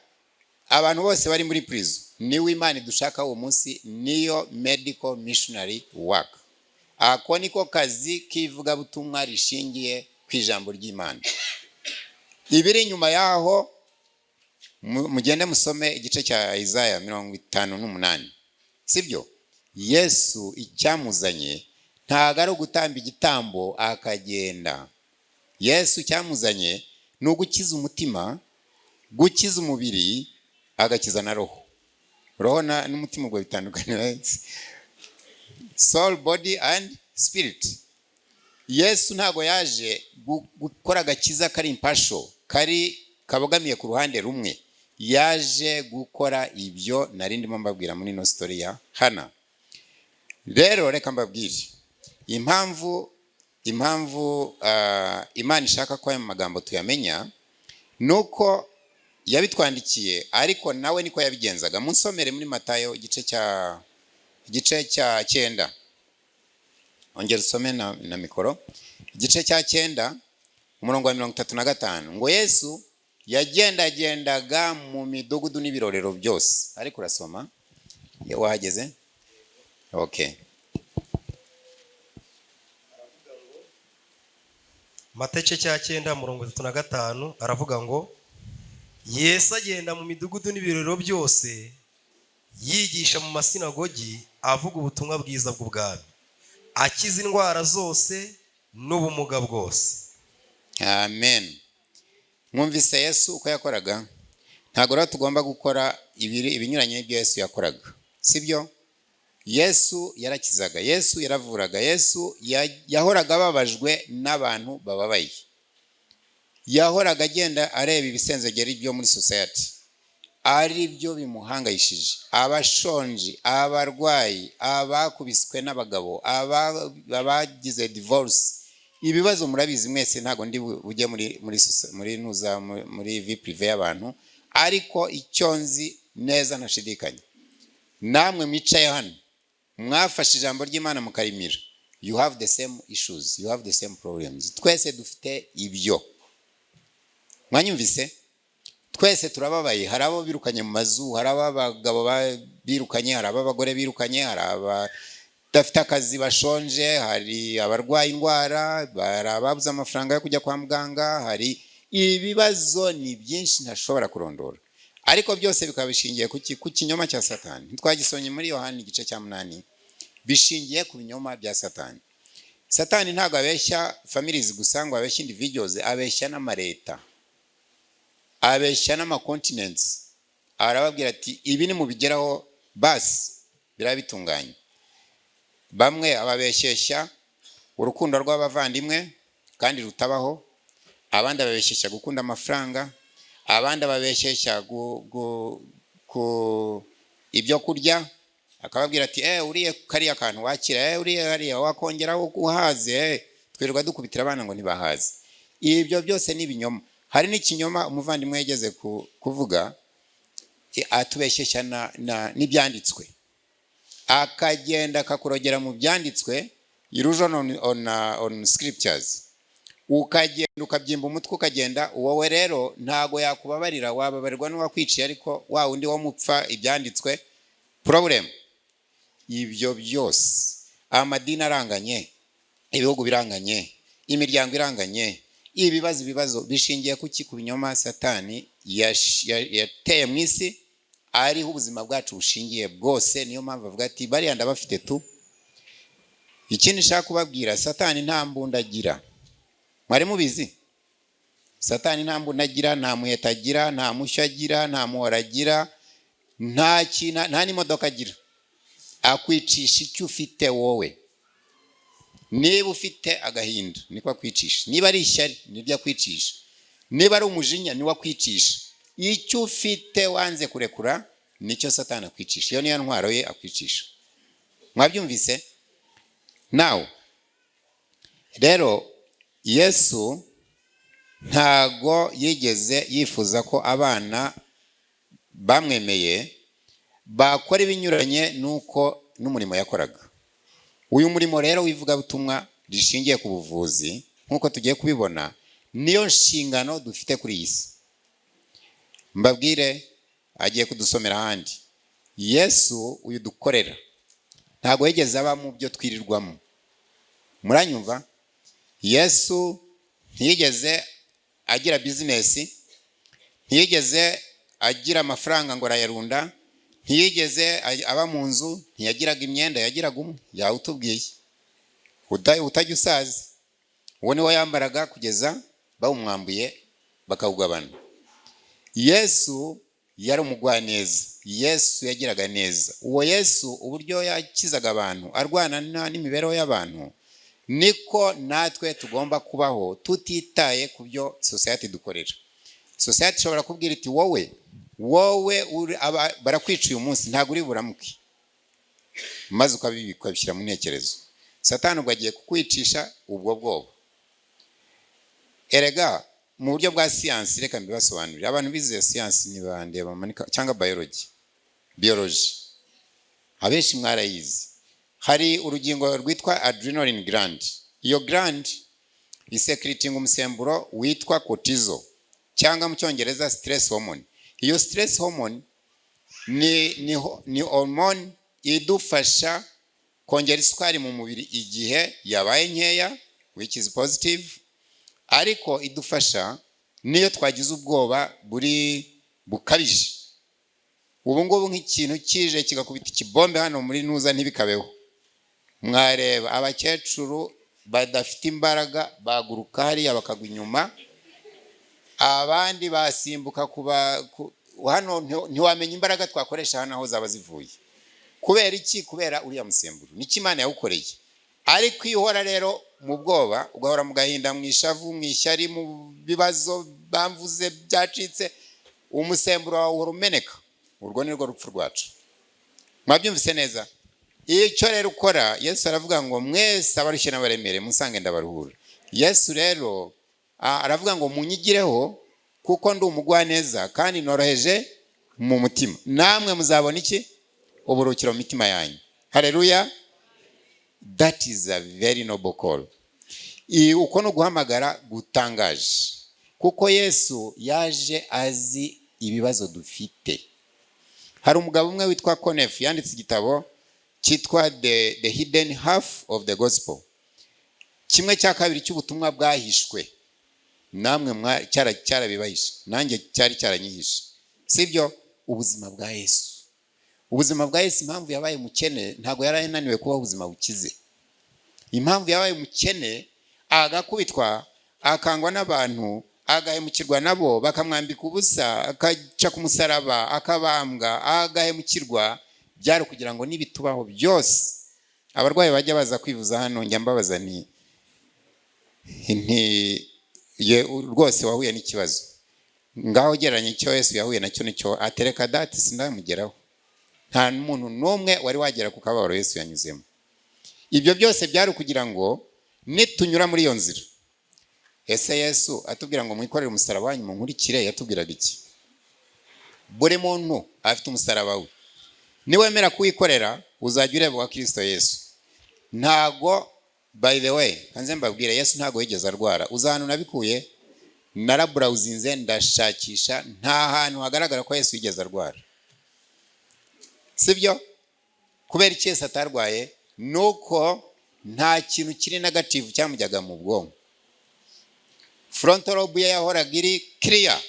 abantu bose bari muri prison, niwe Imana dushaka uwo munsi, niyo medical missionary work. Ako niko kazi k'ivugabutumwa rishingiye ku ijambo ry'Imana. Ibiri inyuma yaho mugende musome igice cya Isaiah 58, sibyo? Yesu icyamuzanye ntago ari ugutamba igitambo akagenda. Yesu icyamuzanye ni ugukiza umutima, gukiza umubiri, agakiza na roho. Roho n'umutima ubwo bitandukanye, soul, body and spirit. Yesu ntago yaje gukora agakiza kari impasho, kari kabogamiye ku ruhande rumwe. Yaje gukora ibyo narindimo mbabwira muri no story ya Hana. Rero reka mbabwire impamvu Imana ishaka ko aya magambo tuyamenya, nuko yabitwandikiye, ariko nawe niko yabigenzaga. Munsomere muri Matayo igice cya 9. Ongera usome na mikoro. Igice cya 9 umurongo wa 35, ngo Yesu yagendagendaga mu midugudu n'ibirorero byose. Ariko urasoma wahageze? Okay. Matayo cya 9 umurongo 35 aravuga ngo Yesu agenda mu midugudu n'ibirorero byose, yigisha mu masinagogi, avuga ubutumwa bwiza bw'ubwami, akiza indwara zose n'ubumuga bwose. Amen. Mwumvise Yesu uko yakoraga? Ntabwo rero tugomba gukora ibinyuranye n'ibyo Yesu yakoraga, sibyo? Yesu yarakizaga, Yesu yaravuraga, Yesu yahoraga ababajwe n'abantu bababaye. Yahoraga agenda areba ibisenzegeri byo muri society, ari byo bimuhangayishije. Abashonji, abarwayi, abakubiswe n'abagabo, abagize divorce. Ibibazo murabizi mwese, ntago ndi bujye muri vie prive y'abantu, ariko icyo nzi neza ntashidikanya, namwe mwicaye hano mwafashe ijambo ry'Imana mukarimira, you have the same issues, you have the same problems. Twese dufite ibyo. Mwanyumvise? Twese turababaye. Hari abo birukanye mu mazu, hari abagabo birukanye, hari abagore birukanye, hari abadafite akazi bashonje, hari abarwaye indwara, hari ababuze amafaranga yo kujya kwa muganga, hari ibibazo ni byinshi ntashobora kurondora. Ariko byose bikaba bishingiye ku kinyoma cya Satani. Ntitwagisonye muri Yohana igice cya 8. Bishingiye ku binyoma bya Satani. Satani ntabwo abeshya families gusa, ngo abeshya individuals, abeshya n'amareta, abeshya n'amacontinents. Arababwira ati ibi ni mubigeraho basi birabitunganye. Bamwe ababeshyeshya urukundo rw'abavandimwe kandi rutabaho, abandi ababeshyeshya gukunda amafaranga, abandi ababeshyeshya ibyo kurya, akababwira ati uriye kariya kantu wakira, uriye hariya wakongeraho uhaze, twirirwa dukubitira abana ngo ntibahaze. Ibyo byose ni ibinyoma. Hari n'ikinyoma umuvandimwe yageze kuvuga, atubeshyeshya n'ibyanditswe, akagenda akakurogera mu byanditswe, illusion on scriptures, ukagenda ukabyimba umutwe ukagenda. Wowe rero ntago yakubabarira, wababarirwa n'uwakwiciye, ariko wa undi wo mupfa ibyanditswe problem. Ibyo byose, amadini aranganye, ibihugu biranganye, imiryango iranganye, ibibazo bishingiye kuki? Ku binyoma Satani yateye mu isi, ariho ubuzima bwacu bushingiye bwose. Niyo mpamvu avuga ati bariya ndabafite tu. Ikindi nshaka kubabwira, Satani nta mbunda agira. Mwari mubizi? Satani nta mbunda agira, nta muheta agira, nta mushyo agira, nta muhora agira, nta n'imodoka agira. Akwicisha icyo ufite wowe. Niba ufite agahinda niko akwicisha, niba ari ishyari nibyo akwicisha, niba ari umujinya niwe akwicisha. Icyo ufite wanze kurekura nicyo Satani akwicisha. Iyo niyo ntwaro ye akwicisha. Mwabyumvise? Now rero Yesu ntago yigeze yifuza ko abana bamwemeye bakora ibinyuranye nuko n'umurimo yakoraga. Uyu murimo rero w'ivugabutumwa rishingiye ku buvuzi, nkuko tugiye kubibona, niyo nshingano dufite kuri iyi si. Mbabwire, agiye kudusomera ahandi. Yesu uyu dukorera ntago yigeze aba mu byo twirirwamo. Muranyumva? Yesu ntiyigeze agira business, ntiyigeze agira amafaranga ngo arayarunda, ntiyigeze aba mu nzu, ntiyagiraga imyenda, yagiraga umwe, yawutubwiye, utajya usaza. Uwo niwe yambaraga kugeza bawumwambuye bakawugabana. Yesu yari umugwaneza, Yesu yagiraga neza. Uwo Yesu uburyo yakizaga abantu, arwana n'imibereho y'abantu, niko natwe tugomba kubaho tutitaye ku byo society dukorera. Society ishobora kubwira iti wowe barakwica uyu munsi, ntabwo uri buramuke, maze ukabishyira mu ntekerezo. Satani ubwo agiye kukwicisha ubwo bwoba. Erega mu buryo bwa siyansi, reka mbibasobanurire. Abantu bize siyansi ni bande bamanika cyangwa biology, abenshi mwarayizi. Hari urugingo rwitwa adrenaline gland. Iyo gland isekretinga umusemburo witwa cortisol, cyangwa mu cyongereza stress hormone. Iyo stress hormone ni hormone idufasha kongera isukari mu mubiri igihe yabaye nkeya, which is positive, ariko idufasha niyo twagize ubwoba bukabije. Ubu ngubu nk'ikintu kije kigakubita ikibombe hano muri Nuza ntibikabeho, mwareba abakecuru badafite imbaraga baguruka hariya bakagwa inyuma, abandi basimbuka hano ntiwamenya imbaraga twakoresha hano aho zaba zivuye. Kubera iki? Kubera uriya musemburo niki Imana yawukoreye. Ariko iyo uhora rero mu bwoba, ugahora mu gahinda, mu ishavu, mu ishyari, mu bibazo bamvuze byacitse, umusemburo wawe uhora umeneka. Urwo ni rwo rupfu rwacu. Mwabyumvise neza? Icyo rero ukora, Yesu aravuga ngo mwese abarushye n'abaremere musange ndabaruhura. Yesu rero aravuga ngo munyigireho kuko ndi umugwaneza kandi noroheje mu mutima, namwe muzabona iki? Uburuhukiro mu mitima yanyu. Haleluya. That is a very noble call. Uko no guhamagara gutangaje, kuko Yesu yaje azi ibibazo dufite. Hari umugabo umwe witwa Conef yanditse igitabo cyitwa the hidden half of the gospel, kimwe cya kabiri cy'ubutumwa bwahishwe. Namwe cyarabibahishe, nanjye cyari cyaranyihishe, sibyo? Ubuzima bwa Yesu. Ubuzima bwa Yesu, impamvu yabaye mukene ntago yarananiwe kubaho ubuzima bukize. Impamvu yabaye mukene, agakubitwa, akangwa n'abantu, agahemukirwa nabo, bakamwambika ubusa, akaca ku musaraba, akabambwa, agahemukirwa, byari kugira ngo nibitubaho byose. Abarwayi bajya baza kwivuza hano, njya mbabaza rwose wahuye n'ikibazo, ngaho gereranya icyo Yesu yahuye nacyo nicyo atereka dati sindamugeraho. nta muntu n'umwe wari wagera ku kababaro Yesu yanyuzemo. Ibyo byose byari kugira ngo nitunyura muri iyo nzira. Ese Yesu atubwira ngo mwikorere umusaraba wanyu munkurikire, yatubwiraga iki? Buri muntu afite umusaraba we. Niwemera kuwikorera uzajya ureba wa Kristo Yesu. Ntago, by the way, kanze mbabwire, Yesu ntago yigeze arwara. Uzahanu nabikuye, narabrawuzinze ndashakisha, nta hantu hagaragara ko Yesu yigeze arwara. Sibyo? Kubera iki Yesu atarwaye? Nuko nta kintu kiri negative cyamujyaga mu bwonko. Frontal lobe yahoraga iri clear.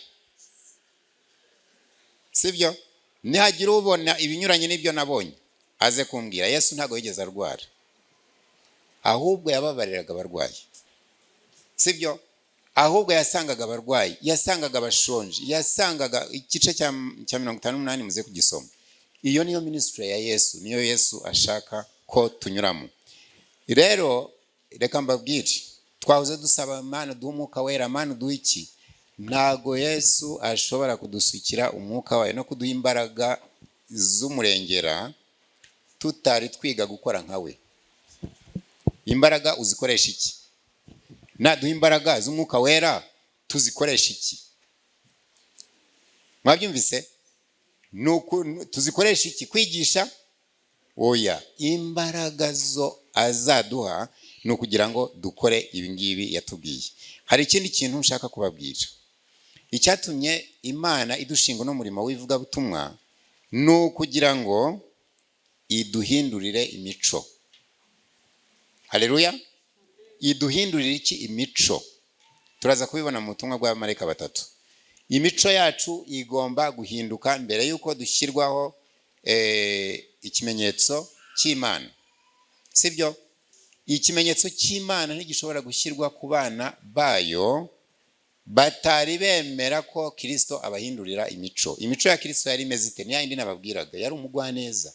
Sibyo? Nihagira ubona ibinyuranye n'ibyo nabonye aze kumbwira. Yesu ntago yigeze arwara, ahubwo yababariraga abarwayi. Sibyo? Ahubwo yasangaga abarwayi, yasangaga abashonje, yasangaga igice cya 58 muze kugisoma. Iyo niyo ministry ya Yesu, niyo Yesu ashaka ko tunyuramo. Rero reka mbabwire, twahoze dusaba Imana duha umwuka wera, Imana duha iki? Ntago Yesu ashobora kudusukira umwuka wayo no kuduha imbaraga z'umurengera tutari twiga gukora nkawe. Imbaraga uzikoresha iki? Naduha imbaraga z'umwuka wera tuzikoresha iki? Mwabyumvise? Nuko tuzikoresha iki? Kwigisha? Oya, imbaraga zo azaduha no kugira ngo dukore ibingibi yatubwiye. Hari ikindi kintu nshaka kubabwira. Icyatumye Imana idushinga no murimo w'ivuga butumwa no kugira ngo iduhindurire imico. Haleluya. Iduhindurire iki? Imico. Turaza kubibona mu butumwa bwa marayika batatu. Imico yacu igomba guhinduka mbere yuko dushyirwaho ikimenyetso cy'Imana. Sibyo? Ikimenyetso cy'Imana ntigishobora gushyirwa ku bana bayo batari bemera ko Kristo abahindurira imico. Imico ya Kristo yari imeze ite? Ni yindi nababwiraga, yari umugwaneza.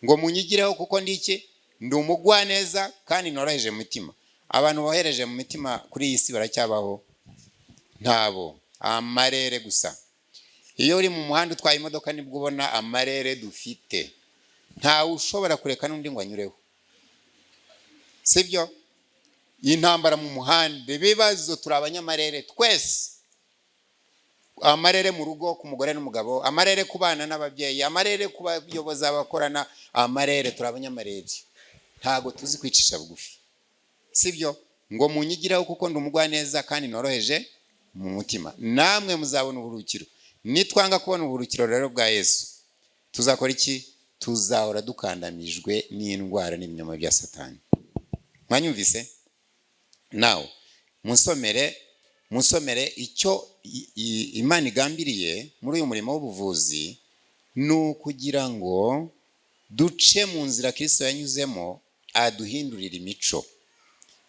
Ngo munyigireho kuko ndi iki? Ndi umugwaneza kandi noroheje mu mitima. Abantu bohereje mu mitima kuri iyi si baracyabaho? Ntabo. Amarere gusa. Iyo uri mu muhanda utwaye imodoka nibwo ubona amarere dufite. Ntawe ushobora kureka n'undi ngo anyureho. Sibyo? Intambara mu muhanda, ibibazo turi abanyamarere twese. Amarere mu rugo ku mugore n'umugabo, amarere ku bana n'ababyeyi, amarere ku bayobozi abakorana, amarere turi abanyamarere. Ntago tuzi kwicisha bugufi. Sibyo? Ngo munyigireho kuko ndi umugwaneza kandi noroheje mu mutima. Namwe muzabona uburuhukiro. Nitwanga kubona uburuhukiro rero bwa Yesu, tuzakora iki? Tuzahora dukandamijwe n'indwara n'ibinyoma bya Satani. Mwanyumvise? Now, musomere icyo Imana igambiriye muri uyu murimo w'ubuvuzi no kugira ngo duce mu nzira Kristo yanyuzemo aduhindurira imico.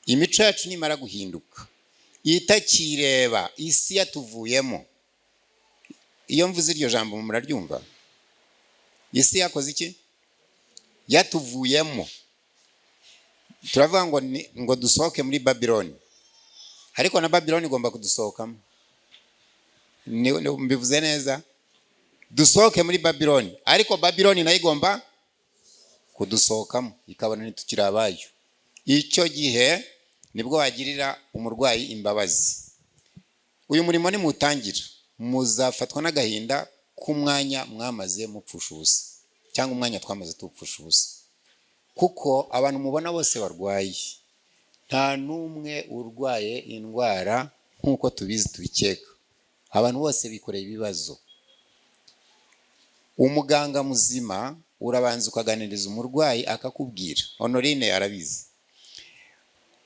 Imico yacu nimara guhinduka, itakireba isi yatuvuyemo. Iyo mvuze iryo jambo muraryumva? Isi yakoze iki? Yatuvuyemo. Turavuga ngo dusohoke muri Babiloni. Ariko na Babiloni igomba kudusohokamo. Mbivuze neza? Dusohoke muri Babiloni, ariko Babiloni nayo igomba kudusohokamo ikabona ntitukiri abayo. Icyo gihe nibwo wagirira umurwayi imbabazi. Uyu murimo ni mutangira, muzafatwa n'agahinda k'umwanya mwamaze mupfusha ubusa, cyangwa umwanya twamaze tupfusha ubusa. Kuko abantu mubona bose barwaye, nta n'umwe urwaye indwara nk'uko tubizi tubikeka. Abantu bose bikoreye ibibazo. Umuganga muzima urabanza ukaganiriza umurwayi akakubwira. Honorine arabizi.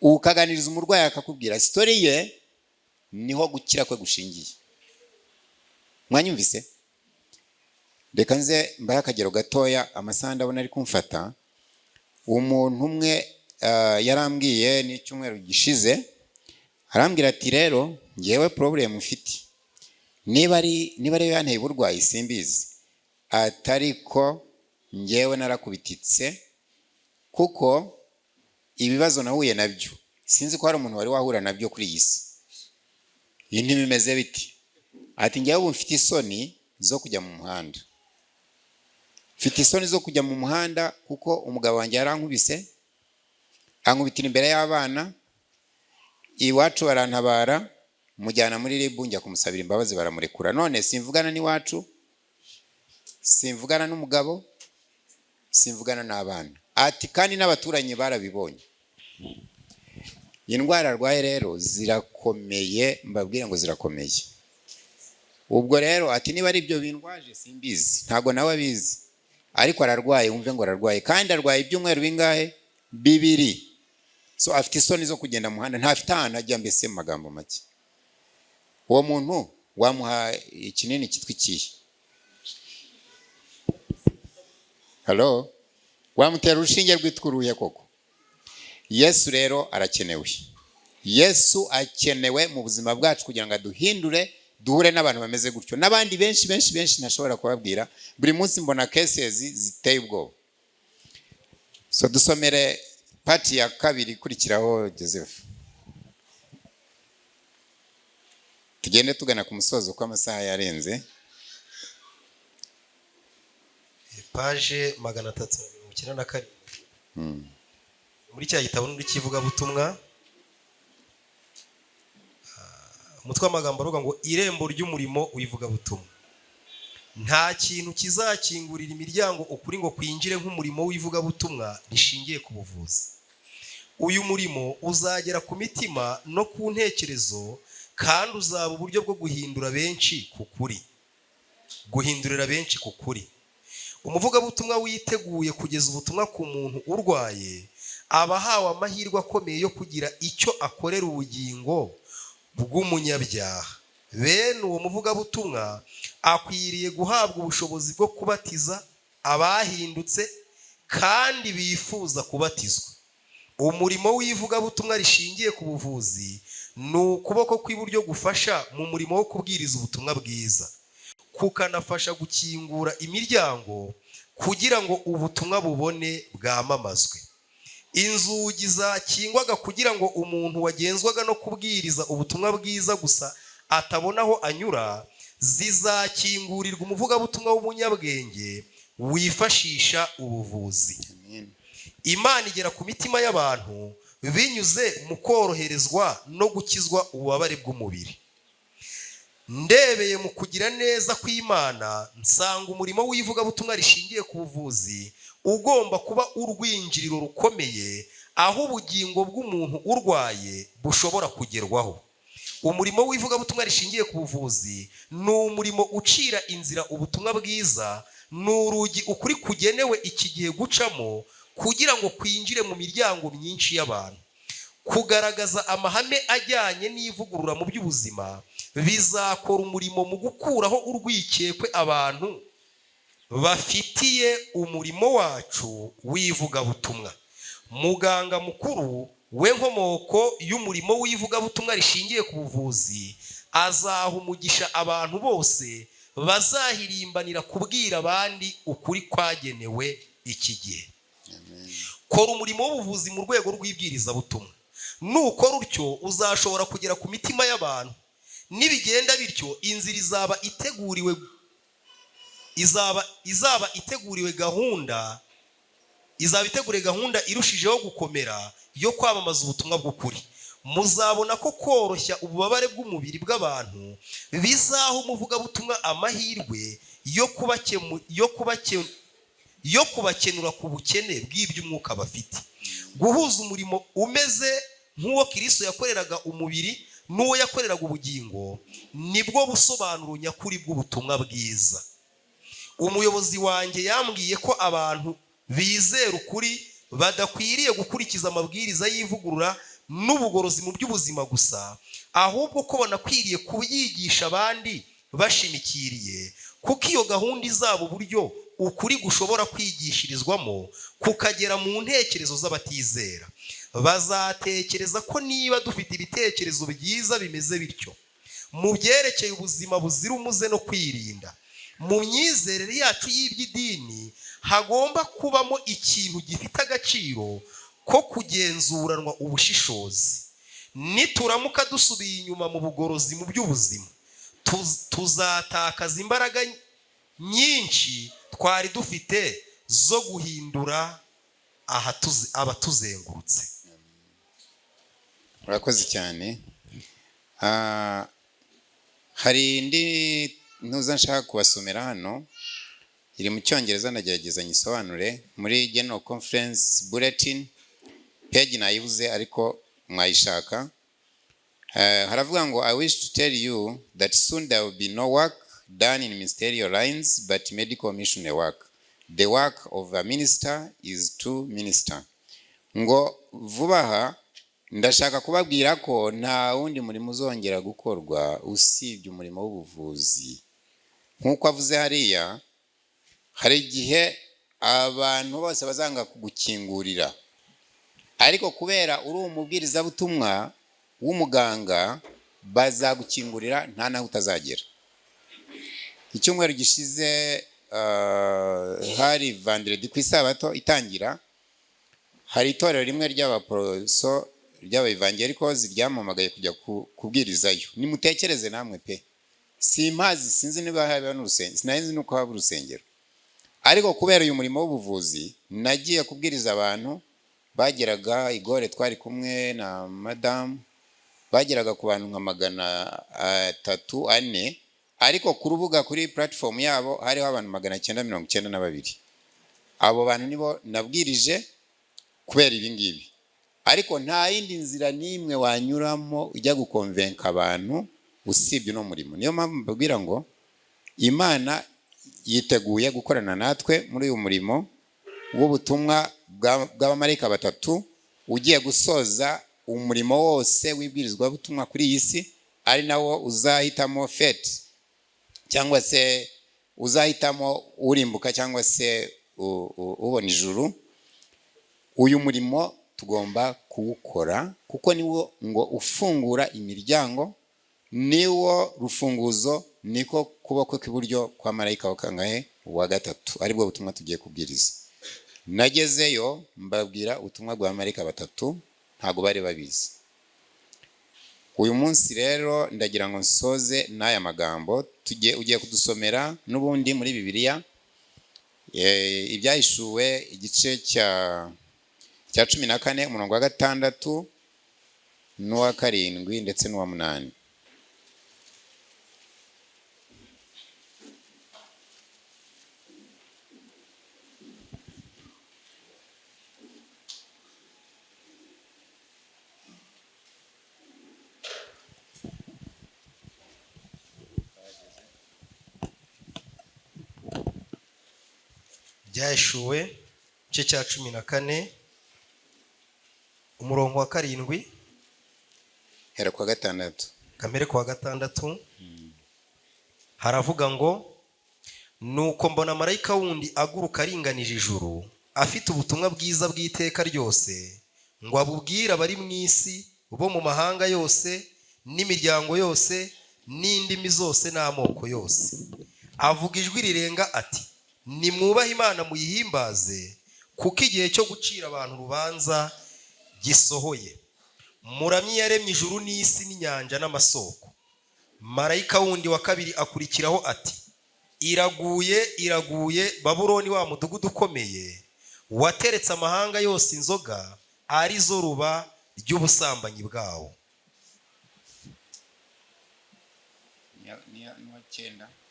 Ukaganiriza umurwayi akakubwira story ye, niho gukira kwe gushingiye. Mwanyumvise? Reka nze mbaye akagero gatoya, amasaha ndabona ari kumfata. Umuntu umwe yarambwiye n'icyumweru gishize, arambwira ati rero ngewe problem mfite, niba ari yanteye uburwayi simbizi, atariko ngewe narakubititse kuko ibibazo nahuye nabyo sinzi ko hari umuntu wari wahura nabyo kuri iyi si. Ibintu bimeze biti? Ati ngewe ubu mfite isoni zo kujya mu muhanda, mfite isoni zo kujya mu muhanda kuko umugabo wanjye yarankubise, ankubitira imbere y'abana, iwacu barantabara, mujyana muri ribu, njya kumusabira imbabazi baramurekura. None simvugana n'iwacu, simvugana n'umugabo, simvugana n'abana. Ati kandi n'abaturanyi barabibonye. Indwara arwaye rero zirakomeye, mbabwira ngo zirakomeye. Ubwo rero ati niba ari ibyo bindwaje simbizi, ntago nawe abizi, ariko ararwaye, wumve ngo ararwaye, kandi arwaye ibyumweru bingahe? 2. So afite isoni zo kugenda mu muhanda, ntafite ahantu ajya, mbese mu magambo make. Uwo muntu wamuha ikinini cyitwa ikihe? Hello? Wamutera urushinge rwitwa uruhe koko? Yesu rero arakenewe. Yesu akenewe mu buzima bwacu kugira ngo aduhindure, duhure n'abantu bameze gutyo. N'abandi benshi ntashobora kubabwira. Buri munsi mbona cases ziteye ubwoba. So dusomere pati ya 2 ikurikiraho Joseph. Tugende tugana ku musozo uko amasaha yarenze. Page 397. Muri cya gitabo n'uri kivuga butumwa, umutwe w'amagambo avuga ngo irembo ry'umurimo wivuga butumwa. Nta kintu kizakingurira imiryango ukuri ngo kwinjire nk'umurimo wivuga butumwa rishingiye ku buvuzi. Uyu murimo uzagera ku mitima no ku ntekerezo, kandi uzaba uburyo bwo guhindura benshi ku kuri. Guhindurira benshi ku kuri. Umuvugabutumwa witeguye kugeza ubutumwa ku muntu urwaye aba ahawe amahirwe akomeye yo kugira icyo akorera ubugingo bw'umunyabyaha. Bene uwo muvugabutumwa akwiriye guhabwa ubushobozi bwo kubatiza abahindutse kandi bifuza kubatizwa. Umurimo w'ivugabutumwa rishingiye ku buvuzi ni ukuboko kw'iburyo gufasha mu murimo wo kubwiriza ubutumwa bwiza, kukanafasha gukingura imiryango kugira ngo ubutumwa bubone bwamamazwe. Inzugi zakingwaga kugira ngo umuntu wagenzwaga no kubwiriza ubutumwa bwiza gusa atabona aho anyura, zizakingurirwa umuvugabutumwa w'umunyabwenge wifashisha ubuvuzi. Imana igera ku mitima y'abantu binyuze mu koroherezwa no gukizwa ububabare bw'umubiri. Ndebeye mu kugira neza kw'Imana, nsanga umurimo w'ivugabutumwa rishingiye ku buvuzi ugomba kuba urwinjiriro rukomeye aho ubugingo bw'umuntu urwaye bushobora kugerwaho. Umurimo w'ivugabutumwa rishingiye ku buvuzi ni umurimo ucira inzira ubutumwa bwiza, ni urugi ukuri kugenewe iki gihe gucamo kugira ngo kwinjire mu miryango myinshi y'abantu. Kugaragaza amahame ajyanye n'ivugurura mu by'ubuzima bizakora umurimo mu gukuraho urwikekwe abantu bafitiye umurimo wacu w'ivugabutumwa. Muganga mukuru we nkomoko y'umurimo w'ivugabutumwa rishingiye ku buvuzi azaha umugisha abantu bose bazahirimbanira kubwira abandi ukuri kwagenewe iki gihe. Kora umurimo w'ubuvuzi mu rwego rw'ibwirizabutumwa. Nukora utyo uzashobora kugera ku mitima y'abantu. Nibigenda bityo inzira izaba iteguriwe gahunda irushijeho gukomera yo kwamamaza ubutumwa bw'ukuri. Muzabona ko koroshya ububabare bw'umubiri bw'abantu bizaha umuvugabutumwa amahirwe yo kubakenura ku bukene bw'iby'umwuka bafite. Guhuza umurimo umeze nk'uwo Kristo yakoreraga umubiri n'uwo yakoreraga ubugingo nibwo busobanuro nyakuri bw'ubutumwa bwiza. Umuyobozi wanjye yambwiye ko abantu bizera ukuri badakwiriye gukurikiza amabwiriza y'ivugurura n'ubugorozi mu by'ubuzima gusa, ahubwo ko banakwiriye kubyigisha abandi bashimikiriye, kuko iyo gahunda izaba uburyo ukuri gushobora kwigishirizwamo kukagera mu ntekerezo z'abatizera. Bazatekereza ko niba dufite ibitekerezo byiza bimeze bityo mu byerekeye ubuzima buzira umuze no kwirinda, mu myizerere yacu y'iby'idini hagomba kubamo ikintu gifite agaciro ko kugenzuranwa ubushishozi. Nituramuka dusubiye inyuma mu bugorozi mu by'ubuzima, tuzatakaza imbaraga nyinshi twari dufite zo guhindura abatuzengurutse. Urakoze cyane. Hari indi ntuza nshaka kubasomera hano, iri mu Cyongereza, ndagerageza nyisobanure. Muri General Conference Bulletin page nayibuze ariko mwayishaka. Haravuga ngo, I wish to tell you that soon there will be no work done in ministerial lines but medical missionary work. The work of a minister is to minister. Ngo vuba aha ndashaka kubabwira ko nta wundi murimo uzongera gukorwa usibye umurimo w'ubuvuzi. Nkuko avuze hariya, hari igihe abantu bose bazanga kugukingurira, ariko kubera uri umubwirizabutumwa w'umuganga bazagukingurira nta naho utazagera. Icyumweru gishize hari vendredi ku isabato itangira, hari itorero rimwe ry'abaporoso ry'abaevangelicals ryamamagaye kujya kubwirizayo. Nimutekereze namwe pe, simpazi, sinzi niba haba n'urusengero, sinzi nuko haba urusengero, ariko kubera uyu murimo w'ubuvuzi nagiye kubwiriza abantu. Bageraga igore, twari kumwe na madamu, bageraga ku bantu nka 300-400, ariko ku rubuga kuri platform yabo hariho abantu 992. Abo bantu nibo nabwirije kubera ibi ngibi, ariko nta yindi nzira nimwe wanyuramo ujya gukonvenka abantu usibye no murimo. Niyo mpamvu mbabwira ngo Imana yiteguye gukorana natwe muri uyu murimo w'ubutumwa bw'abamarayika batatu ugiye gusoza umurimo wose w'ibwirizwa butumwa kuri iyi si, ari nawo uzahitamo fate, cyangwa se uzahitamo urimbuka cyangwa se ubona ijuru. Uyu murimo tugomba kuwukora kuko niwo ngo ufungura imiryango, niwo rufunguzo, niko kuboko kw'iburyo kwa marayika wa kangahe? Wa gatatu. Aribwo butumwa tugiye kubwiriza. Nagezeyo mbabwira ubutumwa bwa marayika batatu, ntago bari babizi. Uyu munsi rero ndagira ngo nsoze n'aya magambo ugiye kudusomera n'ubundi muri Bibiliya, Ibyahishuwe igice cya 14 umurongo wa 6 n'uwa 7 ndetse n'uwa 8. Ibyahishuwe igice cya 14 umurongo wa 7 hera kwa 6 kamere kwa 6. Haravuga ngo, nuko mbona marayika wundi aguruka aringanije ijuru, afite ubutumwa bwiza bw'iteka ryose, ngo abubwire abari mu isi bo mu mahanga yose n'imiryango yose n'indimi zose n'amoko yose. Avuga ijwi rirenga ati, nimwubahe Imana muyihimbaze, kuko igihe cyo gucira abantu urubanza gisohoye. Muramyi yaremye ijuru n'isi n'inyanja n'amasoko. Marayika wundi wa 2 akurikiraho ati, iraguye, iraguye Babuloni, wa mudugudu ukomeye, wateretse amahanga yose inzoga, ari zo ruba ry'ubusambanyi bwawo.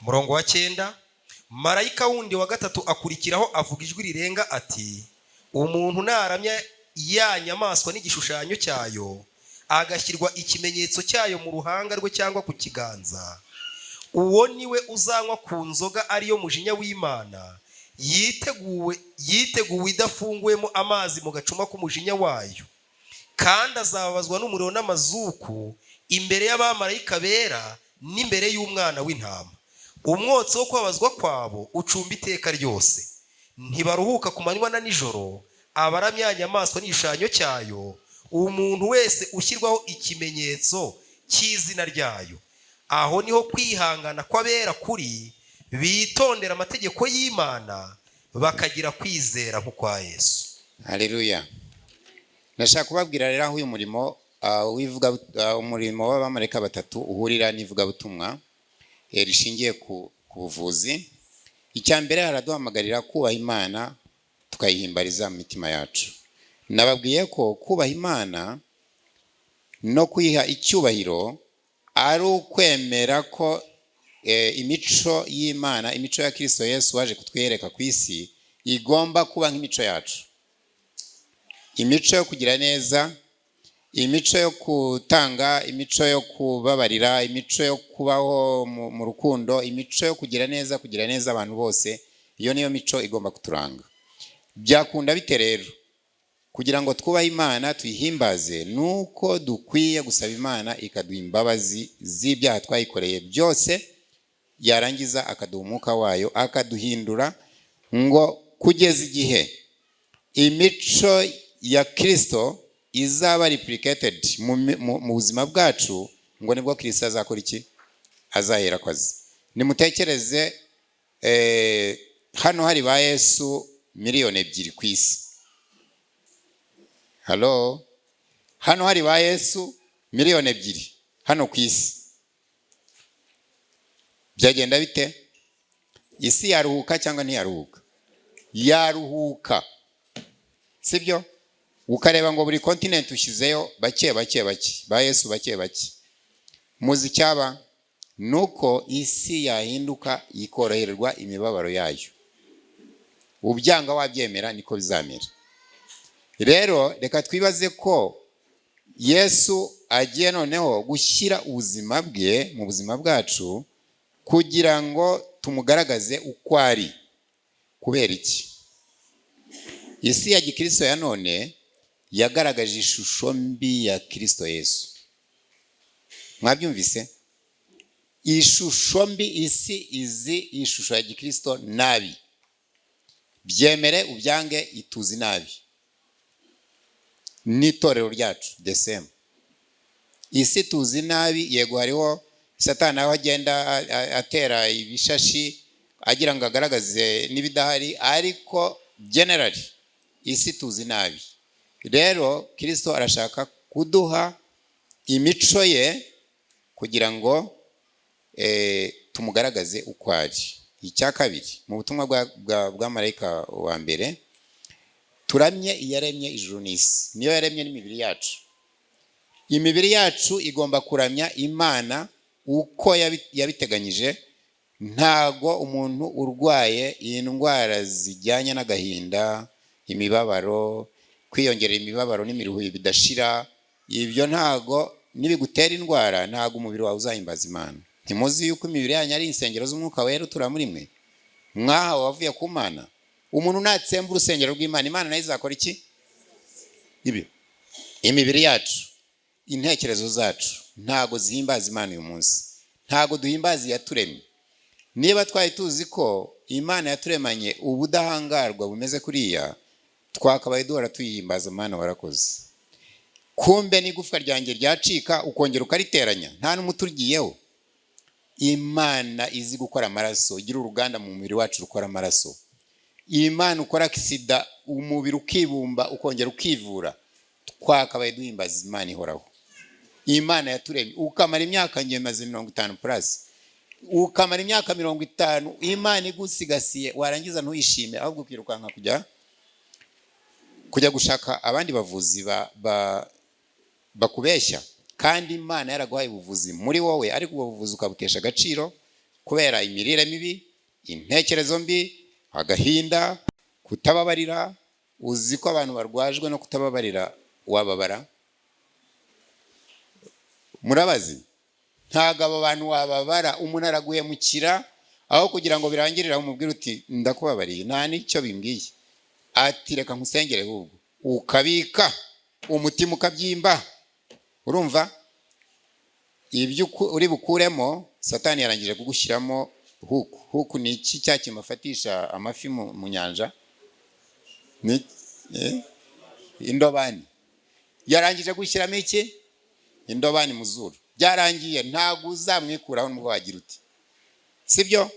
Murongo wa 9. Marayika wundi wa 3 akurikiraho avuga ijwi rirenga ati, umuntu naramya ya nyamaswa n'igishushanyo cyayo, agashyirwa ikimenyetso cyayo mu ruhanga rwe cyangwa ku kiganza, uwo niwe uzanywa ku nzoga ariyo mujinya w'Imana, yiteguwe idafunguwemo amazi mu gacuma k'umujinya wayo, kandi azababazwa n'umuriro n'amazuku imbere y'abamarayika bera n'imbere y'umwana w'intama. Umwotsi wo kwabazwa kwabo ucumba iteka ryose, ntibaruhuka ku manywa na nijoro, abaramya ya nyamaswa n'igishushanyo cyayo, umuntu wese ushyirwaho ikimenyetso cy'izina ryayo. Aho niho kwihangana kw'abera kuri, bitondera amategeko y'Imana, bakagira kwizera nk'ukwa Yesu. Haleluya. Nashaka kubabwira rero aho uyu murimo umurimo w'abamarayika batatu uhurira n'ivugabutumwa rishingiye ku buvuzi. icya mbere haraduhamagarira kubaha Imana tukayihimbariza mu mitima yacu. Nababwiye ko kubaha Imana no kuyiha icyubahiro ari ukwemera ko imico y'Imana, imico ya Kristo Yesu waje kutwereka ku isi, igomba kuba nk'imico yacu. Imico yo kugira neza, imico yo gutanga, imico yo kubabarira, imico yo kubaho mu rukundo, imico yo kugira neza abantu bose, iyo niyo mico igomba kuturanga. Byakunda bite rero? Kugira ngo twubahe Imana tuyihimbaze, nuko dukwiye gusaba Imana ikaduha imbabazi z'ibyaha twayikoreye byose, yarangiza akaduha umwuka wayo akaduhindura, ngo kugeza igihe imico ya Kristo izaba replicated mu buzima bwacu, ngo nibwo Kristo azakora iki? Azahera kwazi. Nimutekereze, hano hari ba Yesu miliyoni 2 ku isi. Halo, hano hari ba Yesu miliyoni 2 hano ku isi. Byagenda bite? Isi yaruhuka cyangwa ntiyaruhuka? Yaruhuka, sibyo? Ukareba ngo buri continent ushizeyo bake ba Yesu bake. Muzi cyaba nuko isi yahinduka ikoroherwa imibabaro yayo. Ubyanga wabyemera niko bizamera. Rero reka twibaze ko Yesu agiye noneho gushyira ubuzima bwe mu buzima bwacu kugira ngo tumugaragaze uko ari. Kubera iki? Isi ya Gikristo ya none yagaragaje ishusho mbi ya Kristo Yesu. Mwabyumvise? Ishusho mbi, isi izi ishusho ya Gikristo nabi. Byemere ubyange ituzi nabi. N'itorero ryacu the same. Isi tuzi nabi, yego hariho Satani aho agenda atera ibishashi agira ngo agaragaze n'ibidahari, ariko generally isi tuzi nabi. Rero Kristo arashaka kuduha imico ye kugira ngo tumugaragaze uko ari. Icya kabiri, mu butumwa bwa marayika wa mbere, turamye iyaremye ijuru n'isi, niyo yaremye n'imibiri yacu. Imibiri yacu igomba kuramya Imana uko yabiteganyije. Ntago umuntu urwaye indwara zijyanye n'agahinda, imibabaro, kwiyongerera imibabaro n'imiruho bidashira, ibyo ntago nibigutera indwara, ntago umubiri wawe uzahimbaza Imana. Ntimuzi yuko imibiri yanyu ari insengero z'umwuka wera utura muri mwe, mwahawe wavuye ku Mana? Umuntu natsemba urusengero rw'Imana, Imana nayo izakora iki? Ibyo imibiri yacu, intekerezo zacu ntago zihimbaza Imana uyu munsi, ntago duhimbaza yaturemye. Niba twari tuzi ko Imana yaturemanye ubudahangarwa bumeze kuriya, twakabaye duhora tuyihimbaza. Imana warakoze. Kumbe n'igufwa ryanjye ryacika ukongera ukariteranya, nta n'umuturgiyeho. Imana izi gukora amaraso, igira uruganda mu mubiri wacu rukora amaraso. Imana ukora kisida umubiri ukibumba ukongera ukivura, twakabaye duhimbaza Imana ihoraho. Imana yaturemye ukamara imyaka ngiye maze 50 plus, ukamara imyaka 50 Imana igusigasiye, warangiza ntuyishime, ahubwo ukirukanka kujya gushaka abandi bavuzi bakubeshya. Kandi Imana yaraguhaye ubuvuzi muri wowe, ariko ubwo buvuzi ukabutesha agaciro kubera imirire mibi, intekerezo mbi, agahinda, kutababarira. Uzi ko abantu barwajwe no kutababarira wababara? Murabazi? Ntago abo bantu wababara, umuntu araguhemukira, aho kugira ngo birangirire umubwire uti ndakubabariye, nta nicyo bimbwiye, ati reka nkusengere ahubwo, ukabika umutima ukabyimba. Urumva? Ibyo uri bukuremo Satani yarangije kugushyiramo huku. Huku ni iki cyakimafatisha amafi mu nyanja? Ni indobani. Yarangije gushyiramo iki? Indobani mu zuru. Byarangiye, ntago uzamwikuraho nubwo wagira uti, sibyo?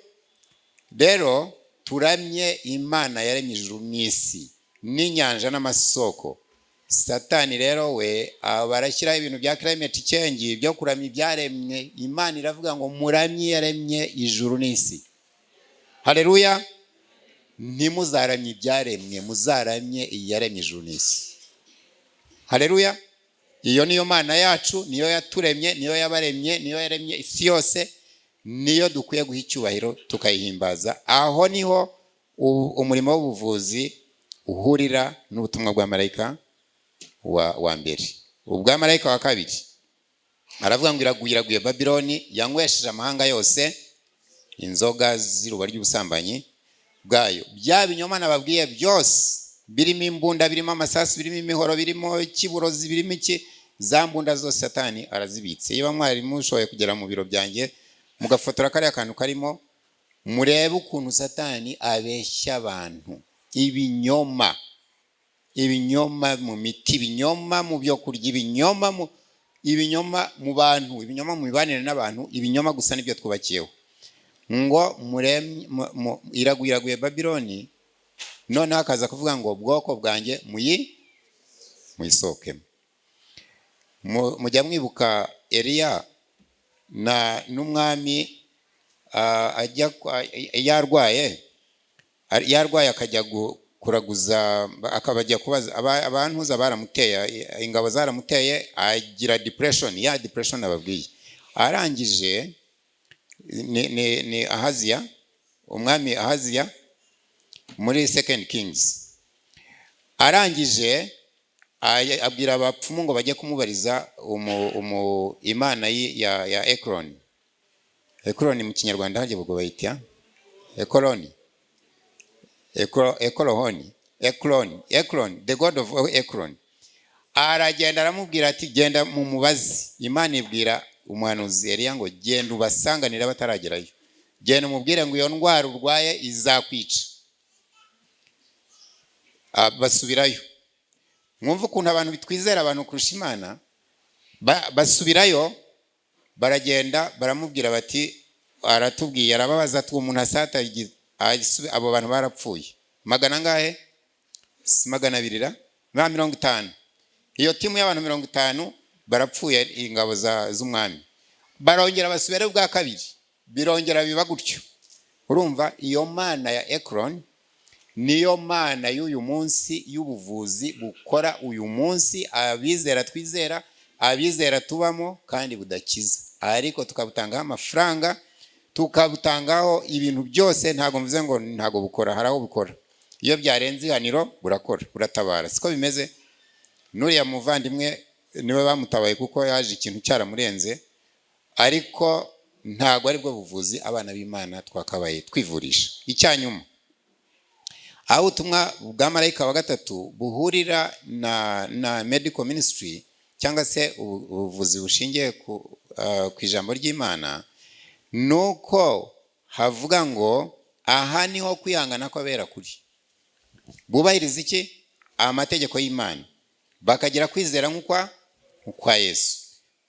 Rero turamye Imana yaremye ijuru n'isi n'inyanja n'amasoko. Satani rero we barashyiraho ibintu bya climate change byo kuramya ibyaremye. Imana iravuga ngo muramye yaremye ijuru n'isi. Haleluya. Ntimuzaramye ibyaremwe, muzaramye iyaremye ijuru n'isi. Haleluya. Iyo niyo Mana yacu, niyo yaturemye, niyo yabaremye, niyo yaremye isi yose, niyo dukwiye guha icyubahiro tukayihimbaza. Aho niho umurimo w'ubuvuzi uhurira n'ubutumwa bwa marayika wa mbere. Ubwa marayika wa kabiri aravuga ngo iraguye Babiloni, yanywesheje amahanga yose inzoga z'iruba ry'ubusambanyi bwayo. Bya binyoma nababwiye byose, birimo imbunda, birimo amasasu, birimo imihoro, birimo ikiburozi, birimo iki, za mbunda zose Satani arazibitse. Iyo mwari mushoboye kugera mu biro byanjye mugafotora kariya kantu karimo, murebe ukuntu Satani abeshya abantu. Ibinyoma mu miti, ibinyoma mu byo kurya, ibinyoma mu bantu, ibinyoma mu mibanire n'abantu, ibinyoma gusa nibyo twubakiyeho. Ngo iraguye Babiloni, none akaza kuvuga ngo bwoko bwanjye muyisohokemo. Mujya mwibuka Eliya n'umwami yarwaye akajya kuraguza, akabajya kubaza abantuza baramuteye, ingabo zaramuteye, agira depression, ya depression ababwiye. Arangije ni Ahaziya, umwami Ahaziya muri 2 Kings. Arangije abwira abapfumu ngo bajye kumubariza imana ya Ekroni. Ekroni mu Kinyarwanda harya ubwo bayita Ekroni, the god of Ekron. Aragenda aramubwira ati genda mu mubazi. Imana ibwira umuhanuzi Eliya ngo genda ubasanganira bataragerayo, genda umubwire ngo iyo ndwara urwaye izakwica. Basubirayo. Mwumva ukuntu abantu bitwizera abantu kurusha Imana. Basubirayo, baragenda baramubwira bati, aratubwiye, arababaza ati umuntu asata abo bantu barapfuye. Magana ngahe? 250. Iyo timu y'abantu 50 barapfuye, ingabo z'umwami. Barongera basubira bwa kabiri, birongera biba gutyo. Urumva iyo Mana ya Ekron niyo Mana y'uyu munsi y'ubuvuzi bukora uyu munsi, abizera twizera, abizera tubamo kandi budakiza. Ariko tukabutangaho amafaranga, tukabutangaho ibintu byose. Ntago mvuze ngo ntago bukora, haraho bukora. Iyo byarenze ihaniro burakora, buratabara. Siko bimeze. Nuriya muvandimwe niwe bamutabaye kuko yaje ikintu cyaramurenze, ariko ntago ari bwo buvuzi abana b'Imana twakabaye twivurisha. Icyanyuma, aho ubutumwa bwa marayika wa gatatu buhurira na medical ministry cyangwa se ubuvuzi bushingiye ku ijambo ry'Imana, nuko havuga ngo aha niho kwihangana kw'abera kuri. Bubahiriza iki? Amategeko y'Imana, bakagira kwizera nk'ukwa Yesu.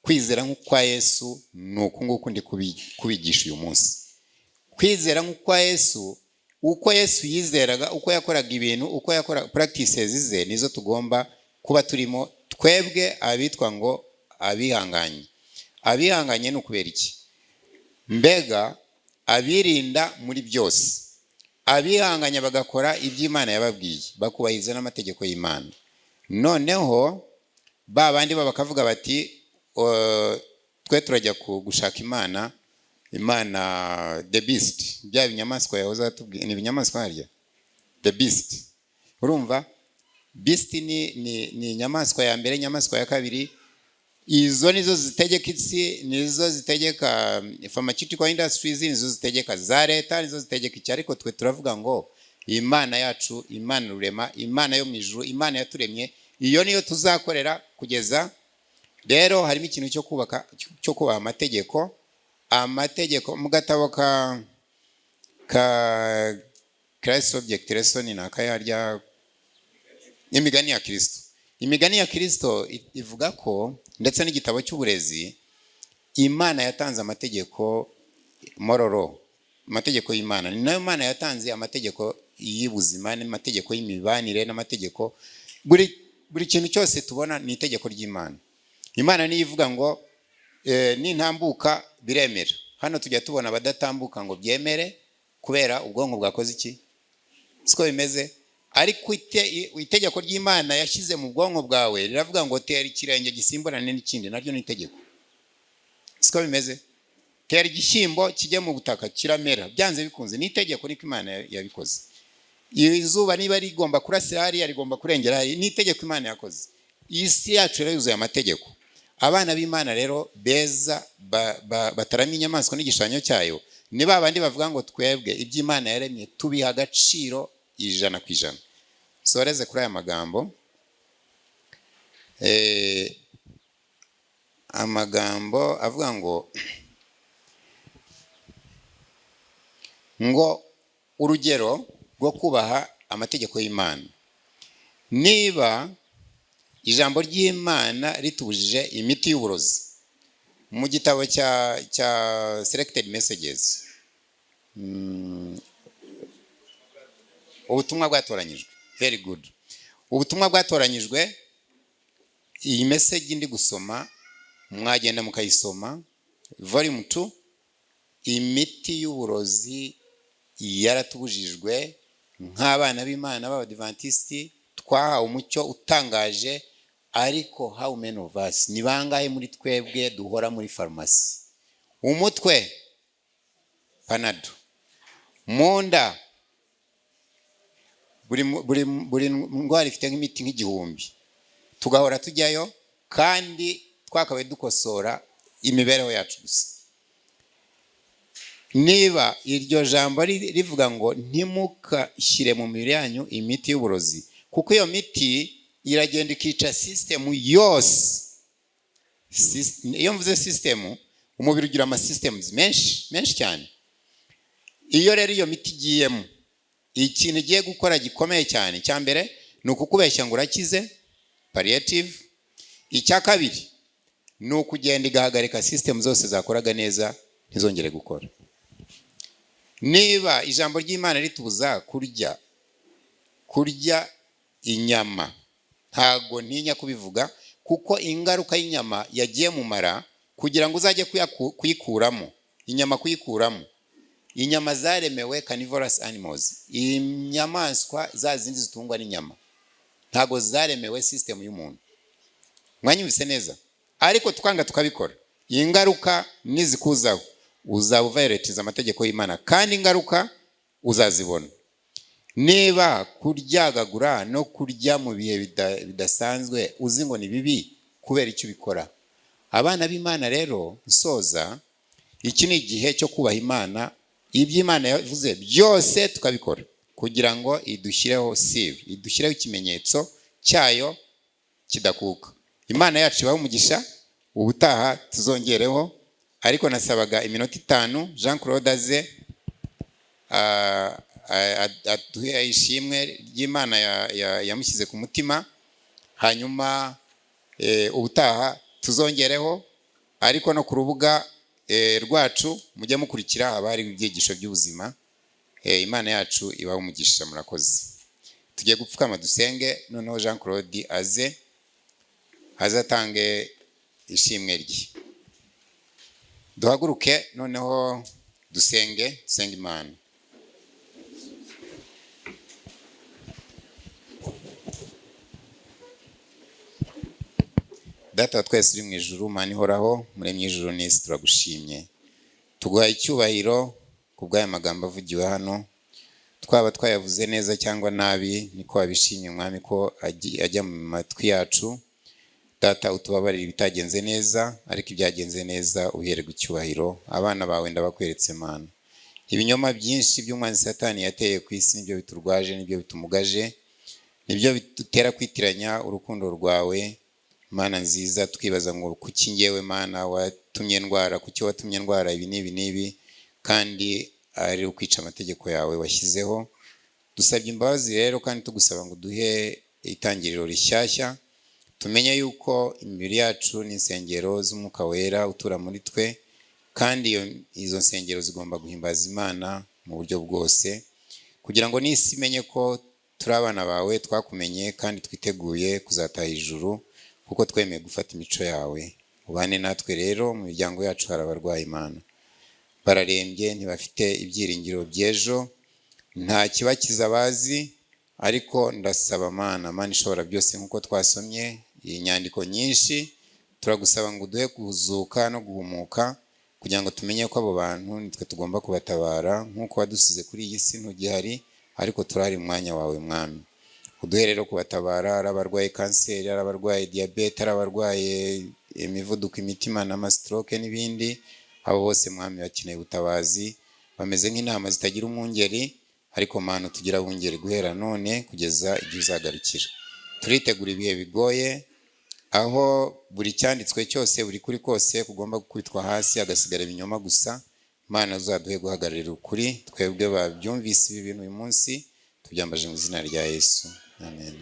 Kwizera nk'ukwa Yesu nuko nguko ndi kubigisha uyu munsi. Kwizera nk'ukwa Yesu, uko Yesu yizeraga, uko yakoraga ibintu, uko yakora practices ze, nizo tugomba kuba turimo twebwe abitwa ngo abihanganye. Abihanganye no kubera iki? Mbega abirinda muri byose, abihanganye bagakora iby'Imana yababwiye, bakubahiriza n'amategeko y'Imana. Noneho babandi bakavuga bati twe turajya gushaka Imana the beast, bya binyamaswa yahoze atubwiye. Ni binyamaswa harya the beast. Urumva beast ni inyamaswa ya mbere, inyamaswa ya kabiri. Izo nizo zitegeka isi, nizo zitegeka pharmaceutical industries, nizo zitegeka za leta, nizo zitegeka iki. Ariko twe turavuga ngo Imana yacu, Imana rurema, Imana yo mu ijuru, Imana yaturemye, iyo niyo tuzakorera kugeza. Rero harimo ikintu cyo kubaha amategeko. Amategeko mu gatabo ka Christ Object Lesson ni akayarya imigani ya Kristo. Imigani ya Kristo ivuga ko, ndetse n'igitabo cy'uburezi, Imana yatanze amategeko mororo, amategeko y'Imana. Ni nayo Imana yatanze amategeko y'ubuzima, n'amategeko y'imibanire, n'amategeko buri kintu cyose tubona ni itegeko ry'Imana. Imana niyo ivuga ngo nintambuka biremera. Hano tujya tubona abadatambuka ngo byemere, kubera ubwonko bwakoze iki? Siko bimeze. Ariko itegeko ry'Imana yashyize mu bwonko bwawe riravuga ngo tera ikirenge gisimburane n'ikindi, naryo ni itegeko. Siko bimeze. Tera igishyimbo kijye mu butaka kiramera, byanze bikunze, ni itegeko niko Imana yabikoze. Izuba niba rigomba kurasira hariya rigomba kurengera hariya, ni itegeko Imana yakoze. Isi yacu rero yuzuye amategeko. Abana b'Imana rero beza bataramye inyamaswa n'igishushanyo cyayo, ni babandi bavuga ngo twebwe iby'Imana yaremye tubiha agaciro 100%. Soreze kuri aya magambo. Amagambo avuga ngo urugero rwo kubaha amategeko y'Imana. Niba ijambo ry'Imana ritubujije imiti y'uburozi, mu gitabo cya Selected Messages, ubutumwa bwatoranyijwe, very good, ubutumwa bwatoranyijwe, iyi message ndi gusoma mwagenda mukayisoma, volume 2, imiti y'uburozi yaratubujijwe nk'abana b'Imana b'Abadventisti, twahawe umucyo utangaje. Ariko how many of us, ni bangahe muri twebwe duhora muri farumasi? Umutwe Panado, munda buri ndwara ifite nk'imiti nk'igihumbi, tugahora tujyayo kandi twakabaye dukosora imibereho yacu gusa. Niba iryo jambo rivuga ngo ntimukashyire mu mibiri yanyu imiti y'uburozi, kuko iyo miti iragenda ikica system yose. Iyo mvuze system, umubiri ugira ama systems menshi cyane. Iyo rero iyo miti igiyemo, ikintu igiye gukora gikomeye cyane, cya mbere ni ukukubeshya ngo urakize, palliative. Icya kabiri ni ukugenda igahagarika system zose zakoraga neza ntizongere gukora. Niba ijambo ry'Imana ritubuza kurya inyama, ntago ntinya kubivuga, kuko ingaruka y'inyama yagiye mu mara kugira ngo uzajye kuyikuramo, inyama kuyikuramo. Inyama zaremewe carnivorous animals, inyamaswa za zindi zitungwa n'inyama, ntago zaremewe system y'umuntu. Mwanyumvise neza? Ariko tukanga tukabikora, ingaruka nizikuzaho uzaba violate amategeko y'Imana, kandi ingaruka uzazibona. Niba kuryagagura no kurya mu bihe bidasanzwe uzi ngo ni bibi, kubera icyo ubikora? Abana b'Imana rero, nsoza, iki ni igihe cyo kubaha Imana. Iby'Imana yavuze byose tukabikora kugira ngo idushyireho seal, idushyireho ikimenyetso cyayo kidakuka. Imana yacu ibahe umugisha. Ubutaha tuzongereho, ariko nasabaga iminota 5 Jean Claude aze atuhe ishimwe ry'Imana yamushyize ku mutima, hanyuma ubutaha tuzongereho. Ariko no ku rubuga rwacu mujye mukurikira, haba hari ibyigisho by'ubuzima. Imana yacu ibahe umugisha. Murakoze. Tugiye gupfukama dusenge, noneho Jean Claude aze atange ishimwe rye. Duhaguruke noneho dusenge Imana. Data twese uri mu ijuru, Mana ihoraho, muremye ijuru n'isi, turagushimye. Tuguhaye icyubahiro kubw'aya magambo avugiwe hano. Twaba twayavuze neza cyangwa nabi, niko wabishimye Mwami ko ajya mu matwi yacu. Data, utubabarire ibitagenze neza, ariko ibyagenze neza uhererwe icyubahiro. Abana bawe ndabakweretse Mana. Ibinyoma byinshi by'umwanzi Satani yateye ku isi nibyo biturwaje, nibyo bitumugaje, nibyo bitutera kwitiranya urukundo rwawe. Mana nziza, tukibaza ngo kuki ngewe Mana watumye ndwara, kuki watumye ndwara ibi n'ibi, kandi ari ukwica amategeko yawe washyizeho. Dusabye imbabazi rero, kandi tugusaba ngo duhe itangiriro rishyashya. Tumenye yuko imibiri yacu ni insengero z'Umwuka Wera utura muri twe, kandi izo nsengero zigomba guhimbaza Imana mu buryo bwose, kugira ngo n'isi imenye ko turi abana bawe, twakumenye kandi twiteguye kuzataha ijuru, kuko twemeye gufata imico yawe. Ubane natwe rero, mu miryango yacu hari abarwayi Imana. bararembye, ntibafite ibyiringiro by'ejo, nta kibakiza bazi, ariko ndasaba Mana ishobora byose nk'uko twasomye inyandiko nyinshi, turagusaba ngo uduhe kuzuka no guhumuka kugira ngo tumenye ko abo bantu nitwe tugomba kubatabara, nk'uko wadusize kuri iyi si ntugihari, ariko turahari mu mwanya wawe Mwami. Uduhe rero kubatabara, ari abarwaye kanseri, ari abarwaye diyabete, ari abarwaye imivuduko imitima n'amastroke n'ibindi, abo bose Mwami bakeneye ubutabazi, bameze nk'intama zitagira umwungeri, ariko Mana tugira abungeri guhera none kugeza igihe uzagarukira. Turitegura ibihe bigoye, aho buri cyanditswe cyose buri kuri kose kugomba gukubitwa hasi hagasigara ibinyoma gusa. Mana uzaduhe guhagararira ukuri, twebwe babyumvise ibi bintu uyu munsi, tubyambaje mu izina rya Yesu, amen.